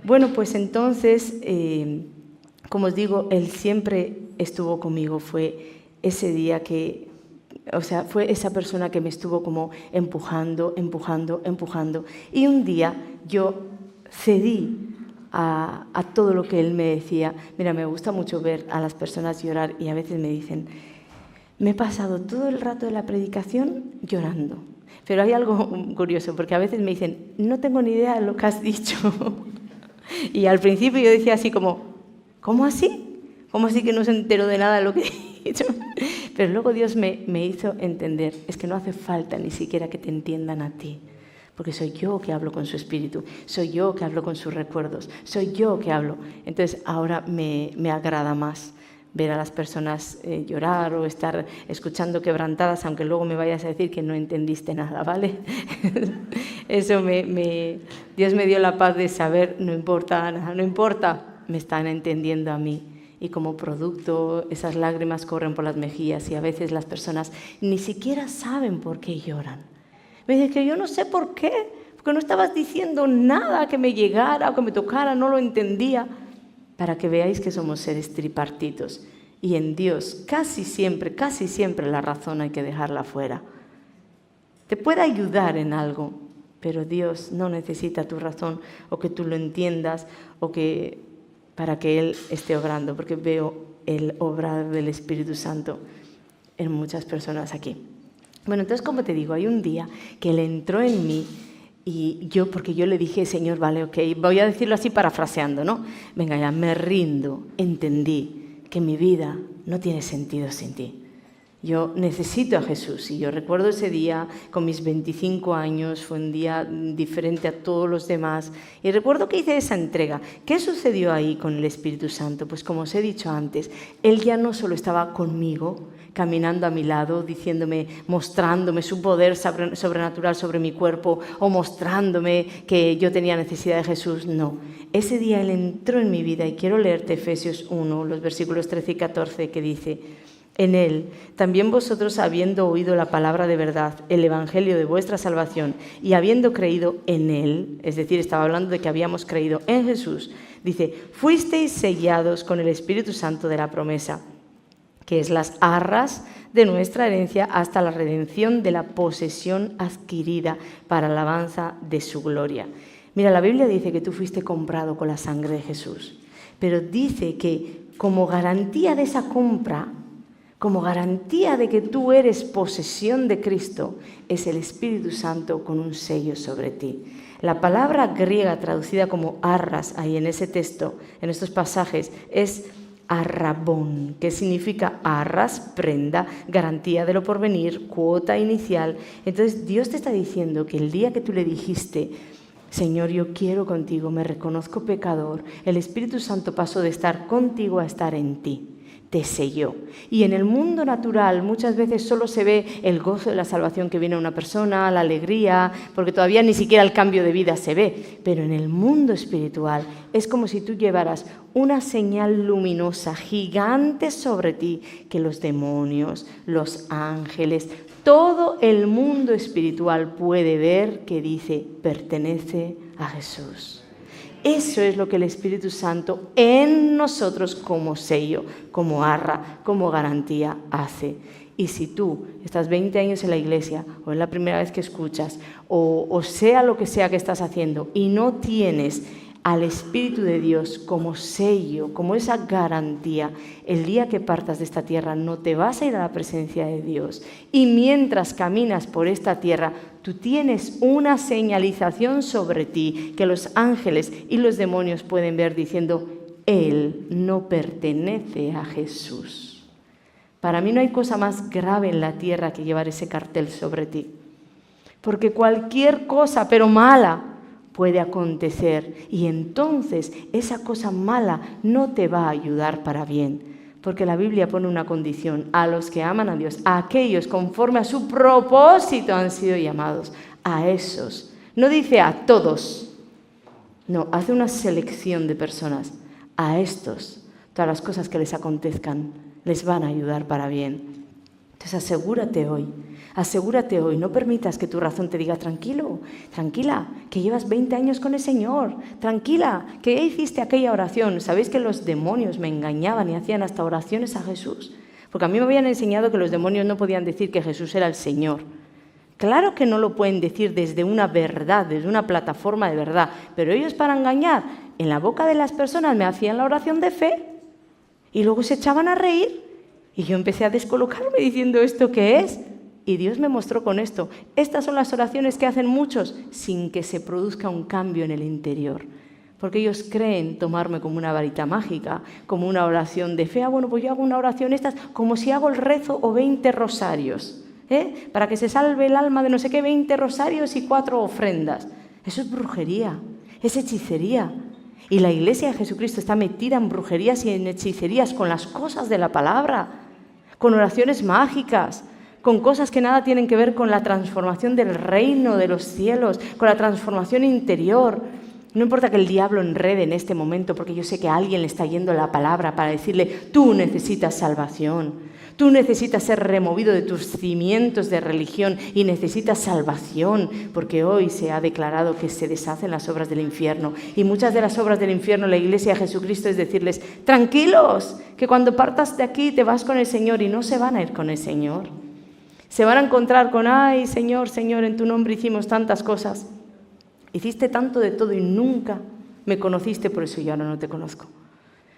Bueno, pues entonces, como os digo, Él siempre estuvo conmigo. Fue ese día que, fue esa persona que me estuvo como empujando. Y un día yo cedí a todo lo que Él me decía. Mira, me gusta mucho ver a las personas llorar y a veces me dicen, me he pasado todo el rato de la predicación llorando. Pero hay algo curioso, porque a veces me dicen, no tengo ni idea de lo que has dicho. Y al principio yo decía así como, ¿cómo así? ¿Cómo así que no se enteró de nada de lo que he dicho? Pero luego Dios me hizo entender, es que no hace falta ni siquiera que te entiendan a ti, porque soy yo que hablo con su espíritu, soy yo que hablo con sus recuerdos, soy yo que hablo. Entonces ahora me agrada más, ver a las personas llorar o estar escuchando quebrantadas, aunque luego me vayas a decir que no entendiste nada, ¿vale? Eso Dios me dio la paz de saber, no importa, Ana, no importa, me están entendiendo a mí. Y como producto, esas lágrimas corren por las mejillas y a veces las personas ni siquiera saben por qué lloran. Me dicen que yo no sé por qué, porque no estabas diciendo nada que me llegara o que me tocara, no lo entendía. Para que veáis que somos seres tripartitos y en Dios casi siempre la razón hay que dejarla fuera. Te puede ayudar en algo, pero Dios no necesita tu razón o que tú lo entiendas o que para que Él esté obrando, porque veo el obrar del Espíritu Santo en muchas personas aquí. Bueno, entonces, como te digo, hay un día que Él entró en mí. Porque yo le dije, Señor, vale, ok, voy a decirlo así parafraseando, ¿no? Venga ya, me rindo, entendí que mi vida no tiene sentido sin ti. Yo necesito a Jesús y yo recuerdo ese día con mis 25 años, fue un día diferente a todos los demás y recuerdo que hice esa entrega. ¿Qué sucedió ahí con el Espíritu Santo? Pues como os he dicho antes, Él ya no solo estaba conmigo, caminando a mi lado, diciéndome, mostrándome su poder sobrenatural sobre mi cuerpo o mostrándome que yo tenía necesidad de Jesús, no. Ese día Él entró en mi vida y quiero leerte Efesios 1, los versículos 13 y 14 que dice: en Él, también vosotros habiendo oído la palabra de verdad, el evangelio de vuestra salvación, y habiendo creído en Él, es decir, estaba hablando de que habíamos creído en Jesús, dice, fuisteis sellados con el Espíritu Santo de la promesa, que es las arras de nuestra herencia hasta la redención de la posesión adquirida para alabanza de su gloria. Mira, la Biblia dice que tú fuiste comprado con la sangre de Jesús, pero dice que como garantía de esa compra, como garantía de que tú eres posesión de Cristo, es el Espíritu Santo con un sello sobre ti. La palabra griega traducida como arras, ahí en ese texto, en estos pasajes, es arrabón, que significa arras, prenda, garantía de lo porvenir, cuota inicial. Entonces Dios te está diciendo que el día que tú le dijiste, Señor, yo quiero contigo, me reconozco pecador, el Espíritu Santo pasó de estar contigo a estar en ti. Te selló. Y en el mundo natural muchas veces solo se ve el gozo de la salvación que viene a una persona, la alegría, porque todavía ni siquiera el cambio de vida se ve. Pero en el mundo espiritual es como si tú llevaras una señal luminosa gigante sobre ti que los demonios, los ángeles, todo el mundo espiritual puede ver que dice, pertenece a Jesús. Eso es lo que el Espíritu Santo en nosotros como sello, como arra, como garantía hace. Y si tú estás 20 años en la iglesia o es la primera vez que escuchas o sea lo que sea que estás haciendo y no tienes al Espíritu de Dios como sello, como esa garantía, el día que partas de esta tierra no te vas a ir a la presencia de Dios. Y mientras caminas por esta tierra, tú tienes una señalización sobre ti que los ángeles y los demonios pueden ver diciendo, Él no pertenece a Jesús. Para mí no hay cosa más grave en la tierra que llevar ese cartel sobre ti. Porque cualquier cosa, pero mala, puede acontecer y entonces esa cosa mala no te va a ayudar para bien, porque la Biblia pone una condición: a los que aman a Dios, a aquellos conforme a su propósito han sido llamados, a esos. No dice a todos, no, hace una selección de personas. A estos, todas las cosas que les acontezcan les van a ayudar para bien. Entonces asegúrate hoy, no permitas que tu razón te diga tranquilo, tranquila, que llevas 20 años con el Señor, tranquila, que ya hiciste aquella oración. ¿Sabéis que los demonios me engañaban y hacían hasta oraciones a Jesús? Porque a mí me habían enseñado que los demonios no podían decir que Jesús era el Señor. Claro que no lo pueden decir desde una verdad, desde una plataforma de verdad, pero ellos para engañar, en la boca de las personas me hacían la oración de fe y luego se echaban a reír y yo empecé a descolocarme diciendo ¿esto qué es? Y Dios me mostró con esto. Estas son las oraciones que hacen muchos sin que se produzca un cambio en el interior. Porque ellos creen tomarme como una varita mágica, como una oración de fe. Bueno, pues yo hago una oración estas, como si hago el rezo o 20 rosarios. Para que se salve el alma de no sé qué, 20 rosarios y 4 ofrendas. Eso es brujería, es hechicería. Y la iglesia de Jesucristo está metida en brujerías y en hechicerías con las cosas de la palabra, con oraciones mágicas, con cosas que nada tienen que ver con la transformación del reino de los cielos, con la transformación interior. No importa que el diablo enrede en este momento, porque yo sé que a alguien le está yendo la palabra para decirle, tú necesitas salvación, tú necesitas ser removido de tus cimientos de religión y necesitas salvación, porque hoy se ha declarado que se deshacen las obras del infierno. Y muchas de las obras del infierno, la iglesia de Jesucristo, es decirles, tranquilos, que cuando partas de aquí te vas con el Señor, y no se van a ir con el Señor. Se van a encontrar con, ay, Señor, Señor, en tu nombre hicimos tantas cosas. Hiciste tanto de todo y nunca me conociste, por eso yo ahora no te conozco.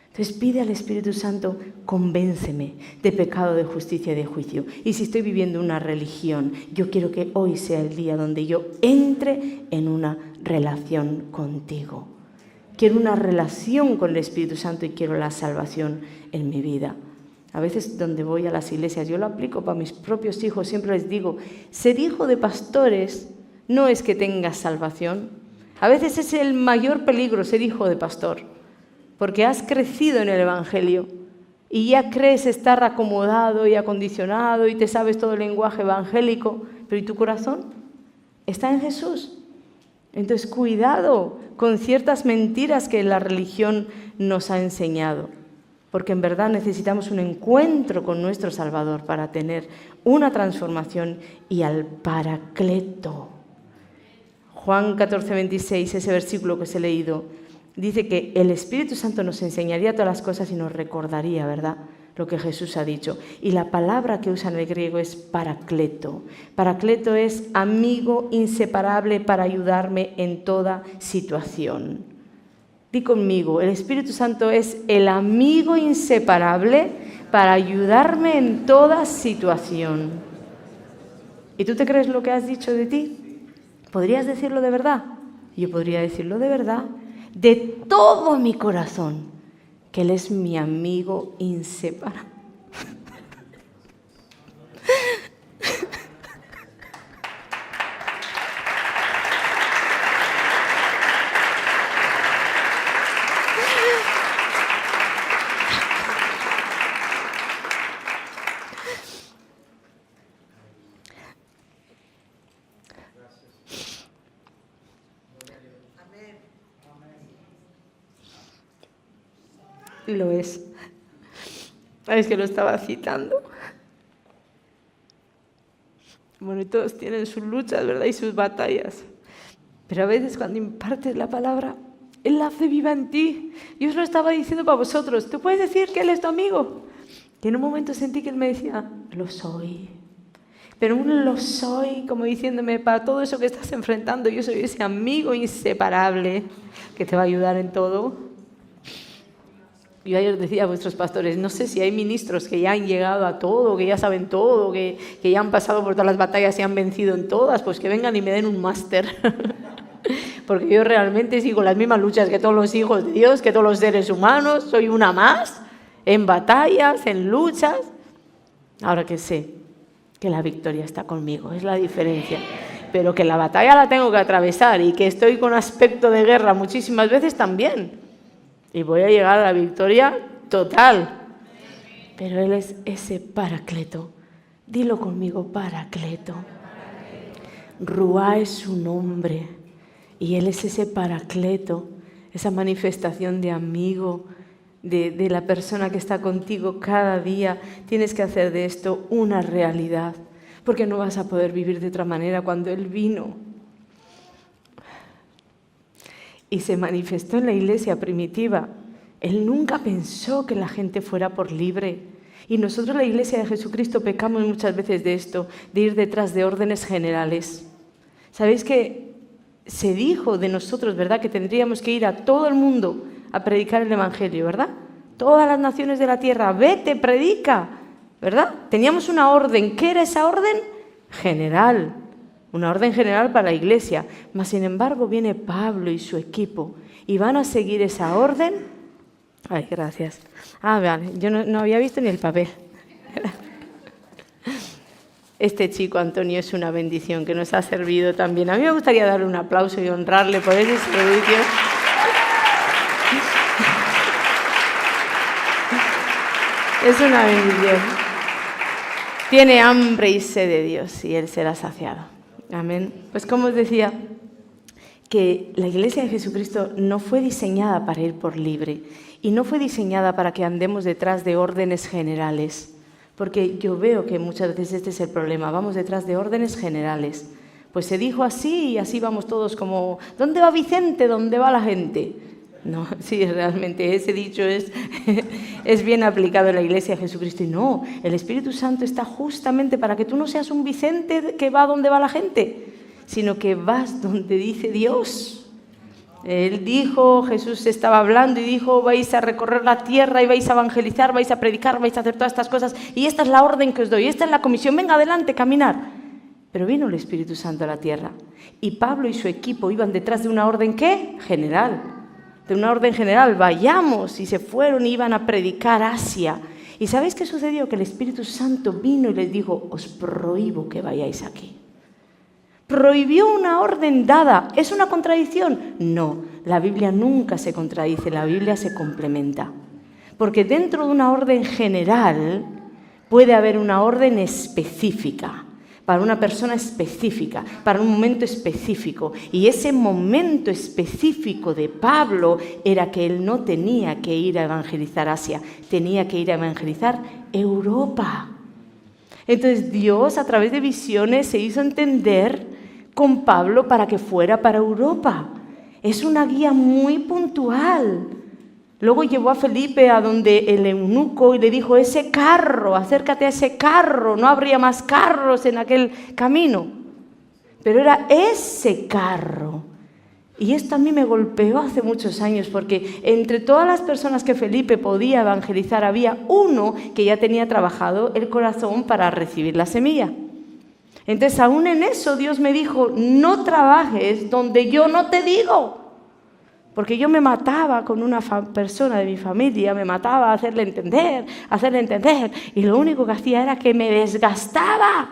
Entonces pide al Espíritu Santo, convénceme de pecado, de justicia y de juicio. Y si estoy viviendo una religión, yo quiero que hoy sea el día donde yo entre en una relación contigo. Quiero una relación con el Espíritu Santo y quiero la salvación en mi vida. A veces donde voy a las iglesias, yo lo aplico para mis propios hijos, siempre les digo, ser hijo de pastores no es que tengas salvación. A veces es el mayor peligro ser hijo de pastor, porque has crecido en el Evangelio y ya crees estar acomodado y acondicionado y te sabes todo el lenguaje evangélico, pero ¿y tu corazón? Está en Jesús. Entonces, cuidado con ciertas mentiras que la religión nos ha enseñado, porque en verdad necesitamos un encuentro con nuestro Salvador para tener una transformación y al Paracleto. Juan 14:26, ese versículo que os he leído, dice que el Espíritu Santo nos enseñaría todas las cosas y nos recordaría, ¿verdad?, lo que Jesús ha dicho. Y la palabra que usa en el griego es Paracleto. Paracleto es amigo inseparable para ayudarme en toda situación. Di conmigo, el Espíritu Santo es el amigo inseparable para ayudarme en toda situación. ¿Y tú te crees lo que has dicho de ti? ¿Podrías decirlo de verdad? Yo podría decirlo de verdad, de todo mi corazón, que Él es mi amigo inseparable. Lo es. Es que lo estaba citando. Bueno, y todos tienen sus luchas, ¿verdad? Y sus batallas. Pero a veces cuando impartes la palabra, Él la hace viva en ti. Yo os lo estaba diciendo para vosotros. ¿Tú puedes decir que Él es tu amigo? Y en un momento sentí que Él me decía, lo soy. Pero un lo soy, como diciéndome, para todo eso que estás enfrentando, yo soy ese amigo inseparable que te va a ayudar en todo. Yo ayer decía a vuestros pastores, no sé si hay ministros que ya han llegado a todo, que ya saben todo, que ya han pasado por todas las batallas y han vencido en todas, pues que vengan y me den un máster. Porque yo realmente sigo las mismas luchas que todos los hijos de Dios, que todos los seres humanos, soy una más, en batallas, en luchas. Ahora que sé que la victoria está conmigo, es la diferencia. Pero que la batalla la tengo que atravesar y que estoy con aspecto de guerra muchísimas veces también. Y voy a llegar a la victoria total. Pero Él es ese Paracleto. Dilo conmigo, Paracleto. Ruá es su nombre. Y Él es ese Paracleto, esa manifestación de amigo, de la persona que está contigo cada día. Tienes que hacer de esto una realidad, porque no vas a poder vivir de otra manera. Cuando Él vino y se manifestó en la iglesia primitiva, Él nunca pensó que la gente fuera por libre. Y nosotros, la iglesia de Jesucristo, pecamos muchas veces de esto, de ir detrás de órdenes generales. ¿Sabéis que se dijo de nosotros, verdad, que tendríamos que ir a todo el mundo a predicar el Evangelio, verdad? Todas las naciones de la tierra, vete, predica, ¿verdad? Teníamos una orden. ¿Qué era esa orden? General. Una orden general para la iglesia. Mas, sin embargo, viene Pablo y su equipo y van a seguir esa orden. Ay, gracias. Ah, vale, yo no había visto ni el papel. Este chico, Antonio, es una bendición que nos ha servido también. A mí me gustaría darle un aplauso y honrarle por ese servicio. Es una bendición. Tiene hambre y sed de Dios y Él será saciado. Amén. Pues como os decía, que la Iglesia de Jesucristo no fue diseñada para ir por libre y no fue diseñada para que andemos detrás de órdenes generales, porque yo veo que muchas veces este es el problema, vamos detrás de órdenes generales. Pues se dijo así y así vamos todos como, ¿dónde va Vicente? ¿Dónde va la gente? No, sí, realmente ese dicho es bien aplicado en la Iglesia de Jesucristo. Y no, el Espíritu Santo está justamente para que tú no seas un Vicente que va donde va la gente, sino que vas donde dice Dios. Él dijo, Jesús estaba hablando y dijo, vais a recorrer la tierra y vais a evangelizar, vais a predicar, vais a hacer todas estas cosas y esta es la orden que os doy, esta es la comisión, venga adelante, caminar. Pero vino el Espíritu Santo a la tierra y Pablo y su equipo iban detrás de una orden, ¿qué? General. De una orden general, vayamos, y se fueron y iban a predicar Asia. ¿Y sabéis qué sucedió? Que el Espíritu Santo vino y les dijo, os prohíbo que vayáis aquí. Prohibió una orden dada. ¿Es una contradicción? No, la Biblia nunca se contradice, la Biblia se complementa. Porque dentro de una orden general puede haber una orden específica, para una persona específica, para un momento específico. Y ese momento específico de Pablo era que él no tenía que ir a evangelizar Asia, tenía que ir a evangelizar Europa. Entonces Dios, a través de visiones, se hizo entender con Pablo para que fuera para Europa. Es una guía muy puntual. Luego llevó a Felipe a donde el eunuco y le dijo, ese carro, acércate a ese carro, no habría más carros en aquel camino. Pero era ese carro. Y esto a mí me golpeó hace muchos años porque entre todas las personas que Felipe podía evangelizar había uno que ya tenía trabajado el corazón para recibir la semilla. Entonces aún en eso Dios me dijo, no trabajes donde yo no te digo. Porque yo me mataba con una persona de mi familia, me mataba a hacerle entender, y lo único que hacía era que me desgastaba.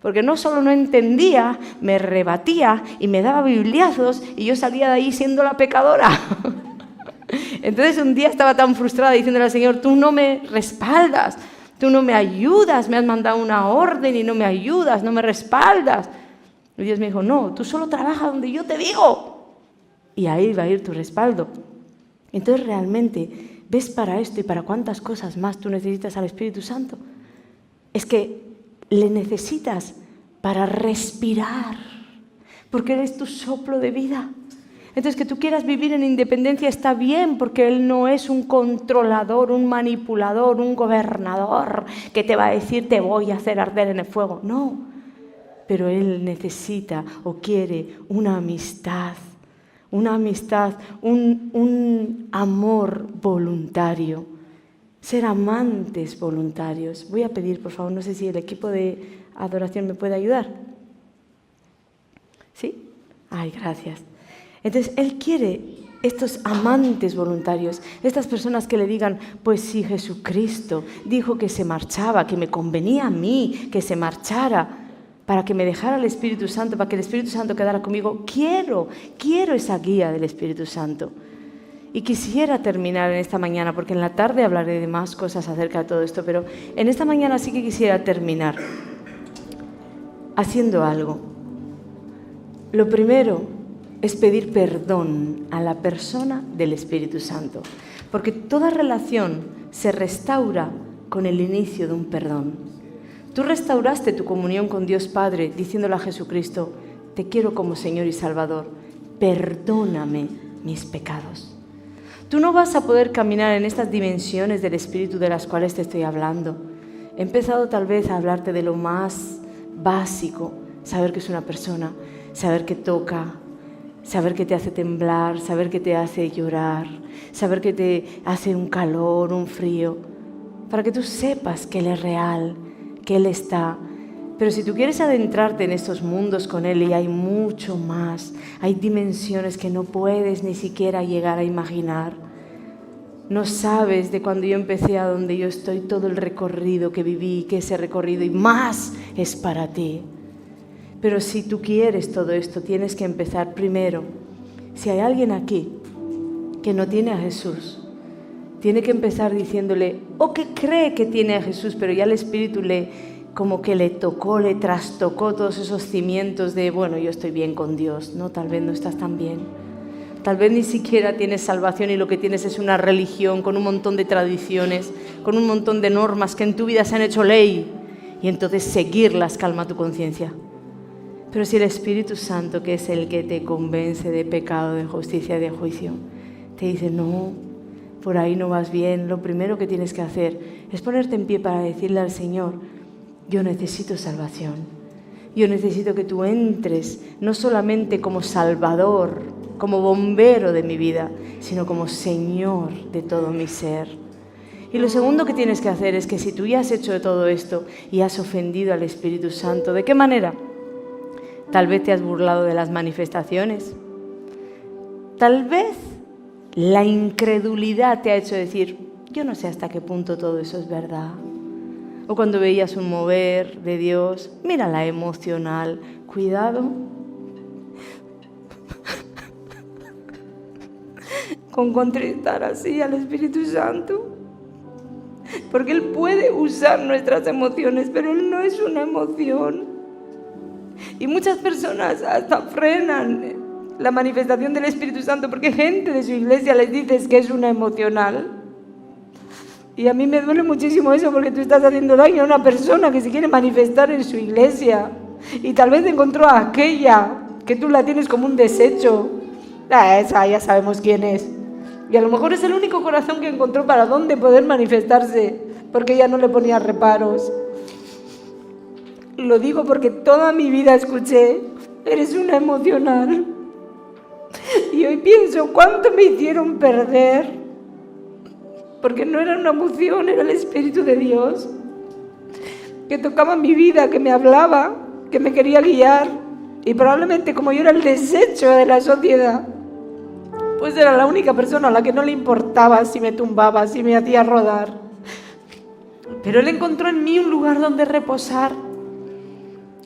Porque no solo no entendía, me rebatía y me daba bibliazos y yo salía de ahí siendo la pecadora. Entonces un día estaba tan frustrada diciéndole al Señor, tú no me respaldas, tú no me ayudas, me has mandado una orden y no me ayudas, no me respaldas. Y Dios me dijo, no, tú solo trabaja donde yo te digo. Y ahí va a ir tu respaldo. Entonces realmente, ¿ves para esto y para cuántas cosas más tú necesitas al Espíritu Santo? Es que le necesitas para respirar, porque Él es tu soplo de vida. Entonces que tú quieras vivir en independencia está bien, porque Él no es un controlador, un manipulador, un gobernador que te va a decir te voy a hacer arder en el fuego. No, pero Él necesita o quiere una amistad, un amor voluntario, ser amantes voluntarios. Voy a pedir, por favor, no sé si el equipo de adoración me puede ayudar. ¿Sí? Ay, gracias. Entonces, Él quiere estos amantes voluntarios, estas personas que le digan, pues si Jesucristo dijo que se marchaba, que me convenía a mí que se marchara, para que me dejara el Espíritu Santo, para que el Espíritu Santo quedara conmigo. Quiero esa guía del Espíritu Santo. Y quisiera terminar en esta mañana, porque en la tarde hablaré de más cosas acerca de todo esto, pero en esta mañana sí que quisiera terminar haciendo algo. Lo primero es pedir perdón a la persona del Espíritu Santo, porque toda relación se restaura con el inicio de un perdón. Tú restauraste tu comunión con Dios Padre diciéndole a Jesucristo, te quiero como Señor y Salvador, perdóname mis pecados. Tú no vas a poder caminar en estas dimensiones del Espíritu de las cuales te estoy hablando. He empezado tal vez a hablarte de lo más básico, saber que es una persona, saber que toca, saber que te hace temblar, saber que te hace llorar, saber que te hace un calor, un frío, para que tú sepas que Él es real, que Él está. Pero si tú quieres adentrarte en estos mundos con Él, y hay mucho más, hay dimensiones que no puedes ni siquiera llegar a imaginar. No sabes de cuando yo empecé a donde yo estoy, todo el recorrido que viví, que ese recorrido y más es para ti. Pero si tú quieres todo esto, tienes que empezar primero. Si hay alguien aquí que no tiene a Jesús, tiene que empezar diciéndole, o que cree que tiene a Jesús, pero ya el Espíritu como que le tocó, le trastocó todos esos cimientos de, bueno, yo estoy bien con Dios. No, tal vez no estás tan bien. Tal vez ni siquiera tienes salvación y lo que tienes es una religión con un montón de tradiciones, con un montón de normas que en tu vida se han hecho ley. Y entonces seguirlas calma tu conciencia. Pero si el Espíritu Santo, que es el que te convence de pecado, de justicia y de juicio, te dice, no, por ahí no vas bien, lo primero que tienes que hacer es ponerte en pie para decirle al Señor, yo necesito salvación. Yo necesito que tú entres, no solamente como Salvador, como bombero de mi vida, sino como Señor de todo mi ser. Y lo segundo que tienes que hacer es que si tú ya has hecho todo esto y has ofendido al Espíritu Santo, ¿de qué manera? Tal vez te has burlado de las manifestaciones. Tal vez la incredulidad te ha hecho decir, yo no sé hasta qué punto todo eso es verdad. O cuando veías un mover de Dios, mira la emocional, cuidado con contristar así al Espíritu Santo. Porque Él puede usar nuestras emociones, pero Él no es una emoción. Y muchas personas hasta frenan la manifestación del Espíritu Santo porque gente de su iglesia les dice que es una emocional. Y a mí me duele muchísimo eso porque tú estás haciendo daño a una persona que se quiere manifestar en su iglesia. Y tal vez encontró a aquella que tú la tienes como un desecho. Esa ya sabemos quién es. Y a lo mejor es el único corazón que encontró para dónde poder manifestarse, porque ella no le ponía reparos. Lo digo porque toda mi vida escuché, eres una emocional. Y hoy pienso, ¿cuánto me hicieron perder? Porque no era una emoción, era el Espíritu de Dios, que tocaba mi vida, que me hablaba, que me quería guiar. Y probablemente como yo era el desecho de la sociedad, pues era la única persona a la que no le importaba si me tumbaba, si me hacía rodar. Pero Él encontró en mí un lugar donde reposar.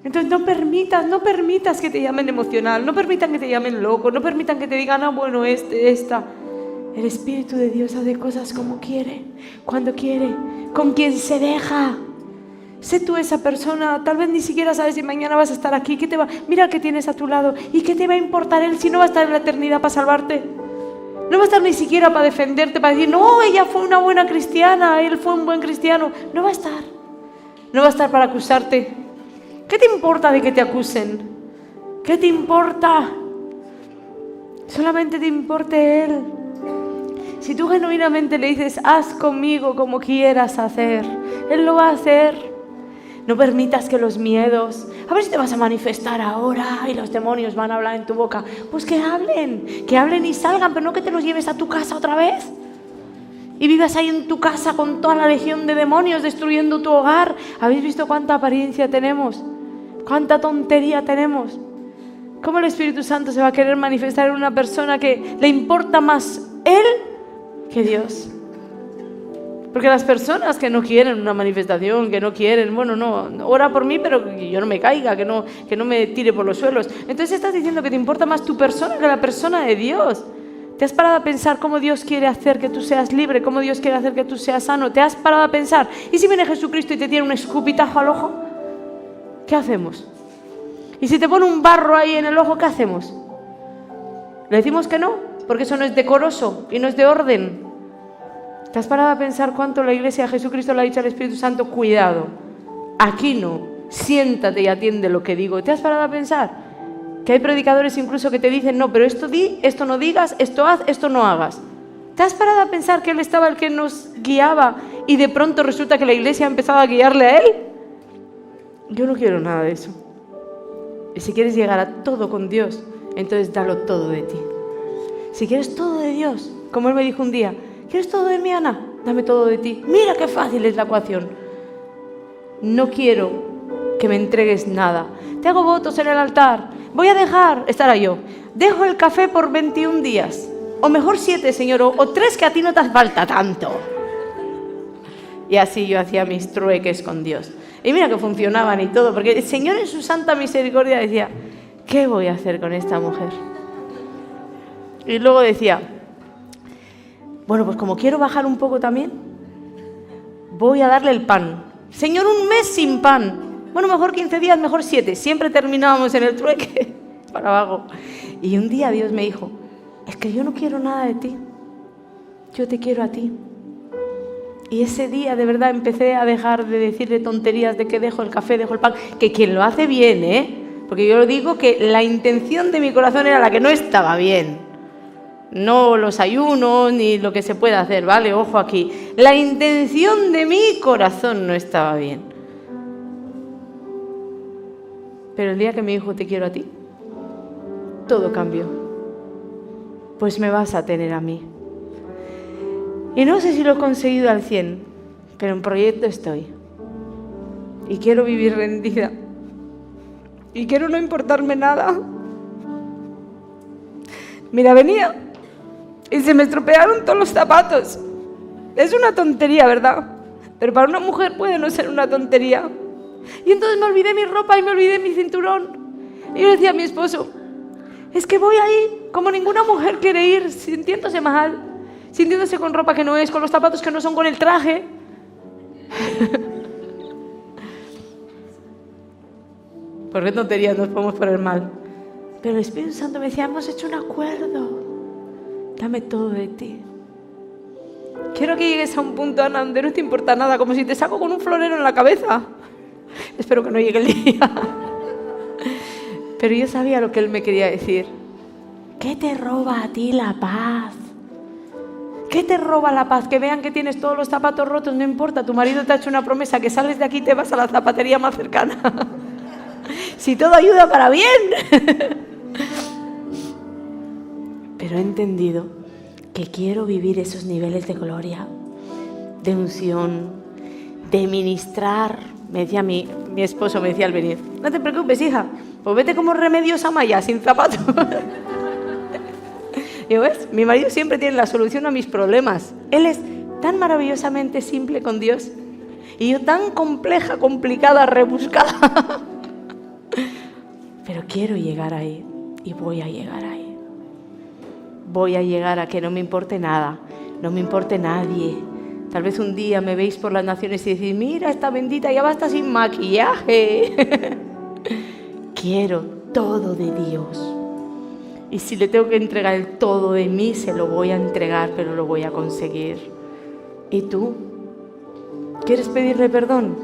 Entonces no permitas que te llamen emocional, no permitan que te llamen loco, no permitan que te digan, bueno, esta. El Espíritu de Dios hace cosas como quiere, cuando quiere, con quien se deja. Sé tú esa persona, tal vez ni siquiera sabes si mañana vas a estar aquí, mira que tienes a tu lado, ¿y qué te va a importar Él si no va a estar en la eternidad para salvarte? No va a estar ni siquiera para defenderte, para decir, no, ella fue una buena cristiana, él fue un buen cristiano. No va a estar. No va a estar para acusarte. ¿Qué te importa de que te acusen? ¿Qué te importa? Solamente te importe Él. Si tú genuinamente le dices, haz conmigo como quieras hacer, Él lo va a hacer. No permitas que los miedos, a ver si te vas a manifestar ahora y los demonios van a hablar en tu boca. Pues que hablen y salgan, pero no que te los lleves a tu casa otra vez. Y vivas ahí en tu casa con toda la legión de demonios destruyendo tu hogar. ¿Habéis visto cuánta apariencia tenemos? ¿Cuánta tontería tenemos? ¿Cómo el Espíritu Santo se va a querer manifestar en una persona que le importa más Él que Dios? Porque las personas que no quieren una manifestación, que no quieren, ora por mí, pero que yo no me caiga, que no me tire por los suelos. Entonces estás diciendo que te importa más tu persona que la persona de Dios. ¿Te has parado a pensar cómo Dios quiere hacer que tú seas libre? ¿Cómo Dios quiere hacer que tú seas sano? ¿Te has parado a pensar? ¿Y si viene Jesucristo y te tiene un escupitajo al ojo? ¿Qué hacemos? ¿Y si te pone un barro ahí en el ojo, qué hacemos? ¿Le decimos que no? Porque eso no es decoroso y no es de orden. ¿Te has parado a pensar cuánto la Iglesia de Jesucristo le ha dicho al Espíritu Santo? Cuidado, aquí no, siéntate y atiende lo que digo. ¿Te has parado a pensar? Que hay predicadores incluso que te dicen, no, pero esto di, esto no digas, esto haz, esto no hagas. ¿Te has parado a pensar que Él estaba el que nos guiaba y de pronto resulta que la Iglesia ha empezado a guiarle a Él? Yo no quiero nada de eso. Y si quieres llegar a todo con Dios, entonces dalo todo de ti. Si quieres todo de Dios, como Él me dijo un día, ¿quieres todo de mí, Ana? Dame todo de ti. Mira qué fácil es la ecuación. No quiero que me entregues nada. Te hago votos en el altar. Voy a dejar, estará yo, dejo el café por 21 días. O mejor 7, Señor, o 3 que a ti no te hace falta tanto. Y así yo hacía mis trueques con Dios. Y mira que funcionaban y todo, porque el Señor en su santa misericordia decía, ¿qué voy a hacer con esta mujer? Y luego decía, Bueno, pues como quiero bajar un poco también, voy a darle el pan. Señor, un mes sin pan. Bueno, mejor 15 días, mejor 7. Siempre terminábamos en el trueque para abajo. Y un día Dios me dijo, es que yo no quiero nada de ti. Yo te quiero a ti. Y ese día de verdad empecé a dejar de decirle tonterías de que dejo el café, dejo el pan, que quien lo hace bien, porque yo digo que la intención de mi corazón era la que no estaba bien. No los ayunos ni lo que se puede hacer, ¿vale? Ojo aquí. La intención de mi corazón no estaba bien. Pero el día que me dijo te quiero a ti, todo cambió. Pues me vas a tener a mí. Y no sé si lo he conseguido al 100, pero en proyecto estoy. Y quiero vivir rendida. Y quiero no importarme nada. Mira, venía y se me estropearon todos los zapatos. Es una tontería, ¿verdad? Pero para una mujer puede no ser una tontería. Y entonces me olvidé mi ropa y me olvidé mi cinturón. Y yo le decía a mi esposo, es que voy ahí como ninguna mujer quiere ir, sintiéndose mal, sintiéndose con ropa que no es, con los zapatos que no son, con el traje. ¿Por qué tonterías nos podemos poner mal? Pero el Espíritu Santo me decía, hemos hecho un acuerdo. Dame todo de ti. Quiero que llegues a un punto, Ana, donde no te importa nada, como si te saco con un florero en la cabeza. Espero que no llegue el día. Pero yo sabía lo que él me quería decir. ¿Qué te roba a ti la paz? ¿Qué te roba la paz? Que vean que tienes todos los zapatos rotos, no importa. Tu marido te ha hecho una promesa, que sales de aquí y te vas a la zapatería más cercana. Si todo ayuda para bien. Pero he entendido que quiero vivir esos niveles de gloria, de unción, de ministrar. Me decía mi esposo, me decía al venir, no te preocupes, hija, pues vete como Remedios Amaya, sin zapatos. Y ¿ves? Mi marido siempre tiene la solución a mis problemas. Él es tan maravillosamente simple con Dios y yo tan compleja, complicada, rebuscada. Pero quiero llegar ahí y voy a llegar ahí. Voy a llegar a que no me importe nada, no me importe nadie. Tal vez un día me veis por las naciones y decís, mira, esta bendita ya va a estar sin maquillaje. Quiero todo de Dios. Y si le tengo que entregar el todo de mí, se lo voy a entregar, pero lo voy a conseguir. ¿Y tú? ¿Quieres pedirle perdón?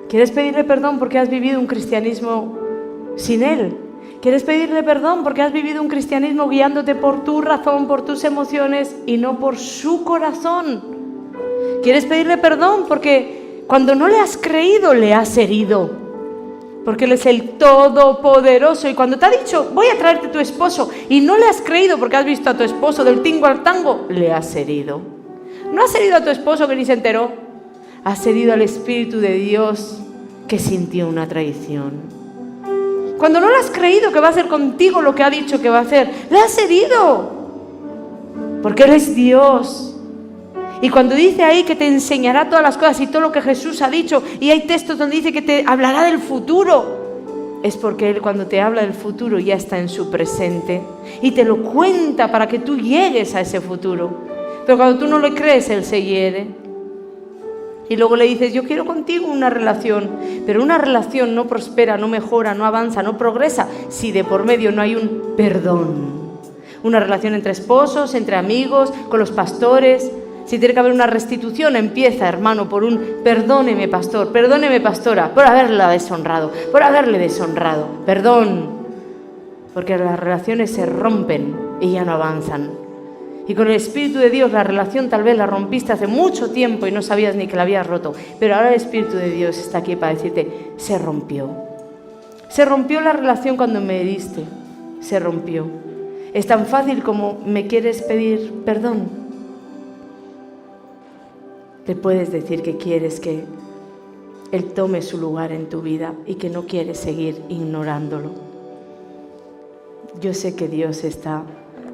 ¿Quieres pedirle perdón porque has vivido un cristianismo sin Él? ¿Quieres pedirle perdón porque has vivido un cristianismo guiándote por tu razón, por tus emociones y no por su corazón? ¿Quieres pedirle perdón porque cuando no le has creído le has herido? Porque Él es el Todopoderoso y cuando te ha dicho voy a traerte a tu esposo y no le has creído porque has visto a tu esposo del tingo al tango, le has herido. No has herido a tu esposo que ni se enteró, has herido al Espíritu de Dios que sintió una traición. Cuando no le has creído que va a hacer contigo lo que ha dicho que va a hacer, le has herido. Porque Él es Dios. Y cuando dice ahí que te enseñará todas las cosas y todo lo que Jesús ha dicho, y hay textos donde dice que te hablará del futuro, es porque Él cuando te habla del futuro ya está en su presente y te lo cuenta para que tú llegues a ese futuro. Pero cuando tú no le crees, Él se hiere. Y luego le dices, yo quiero contigo una relación, pero una relación no prospera, no mejora, no avanza, no progresa si de por medio no hay un perdón. Una relación entre esposos, entre amigos, con los pastores. Si tiene que haber una restitución, empieza, hermano, por un perdóneme, pastor, perdóneme, pastora, por haberla deshonrado, por haberle deshonrado. Perdón, porque las relaciones se rompen y ya no avanzan. Y con el Espíritu de Dios la relación tal vez la rompiste hace mucho tiempo y no sabías ni que la habías roto. Pero ahora el Espíritu de Dios está aquí para decirte, se rompió. Se rompió la relación cuando me heriste. Se rompió. Es tan fácil como me quieres pedir perdón. Te puedes decir que quieres que Él tome su lugar en tu vida y que no quieres seguir ignorándolo. Yo sé que Dios está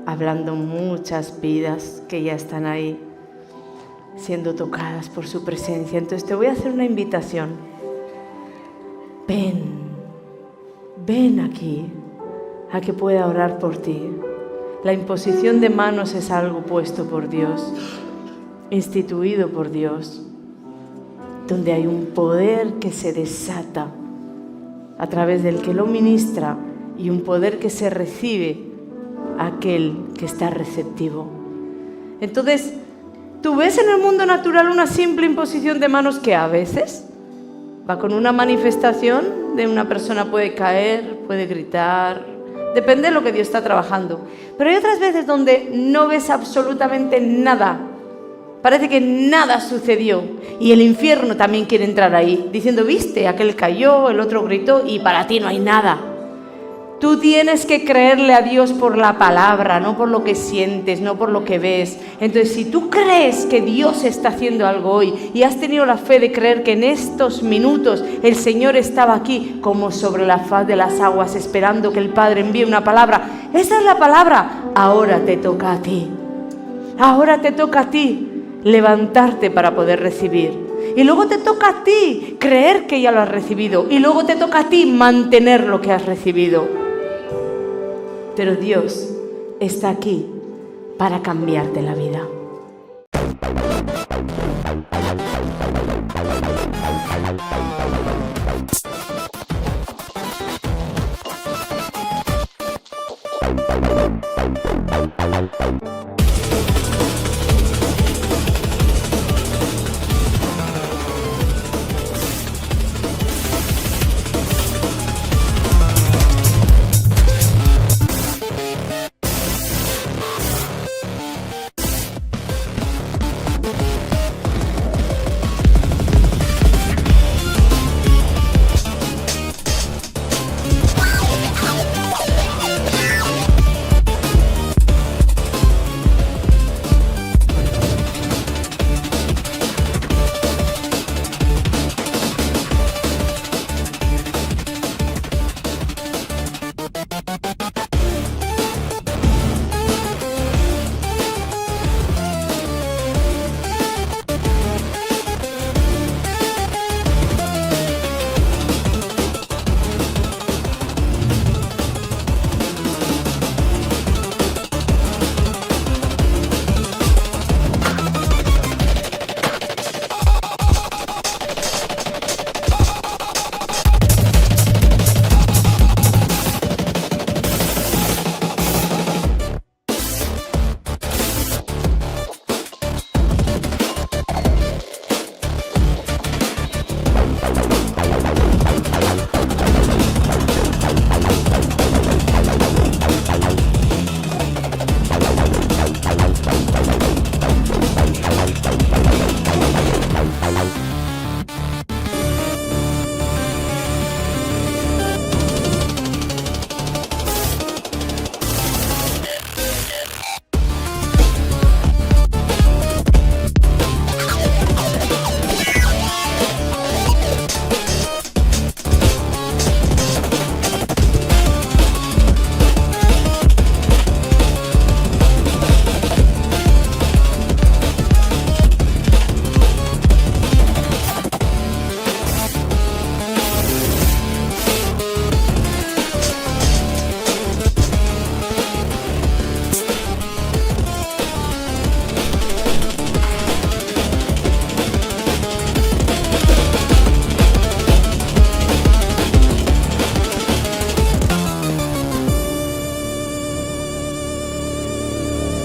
hablando muchas vidas que ya están ahí siendo tocadas por su presencia. Entonces te voy a hacer una invitación. Ven aquí a que pueda orar por ti. La imposición de manos es algo puesto por Dios, instituido por Dios, donde hay un poder que se desata a través del que lo ministra y un poder que se recibe a aquel que está receptivo. Entonces, tú ves en el mundo natural una simple imposición de manos que a veces va con una manifestación de una persona, puede caer, puede gritar, depende de lo que Dios está trabajando. Pero hay otras veces donde no ves absolutamente nada. Parece que nada sucedió y el infierno también quiere entrar ahí, diciendo, viste, aquel cayó, el otro gritó y para ti no hay nada. Tú tienes que creerle a Dios por la palabra, no por lo que sientes, no por lo que ves. Entonces, si tú crees que Dios está haciendo algo hoy y has tenido la fe de creer que en estos minutos el Señor estaba aquí como sobre la faz de las aguas esperando que el Padre envíe una palabra, esa es la palabra. Ahora te toca a ti. Ahora te toca a ti levantarte para poder recibir. Y luego te toca a ti creer que ya lo has recibido. Y luego te toca a ti mantener lo que has recibido. Pero Dios está aquí para cambiarte la vida.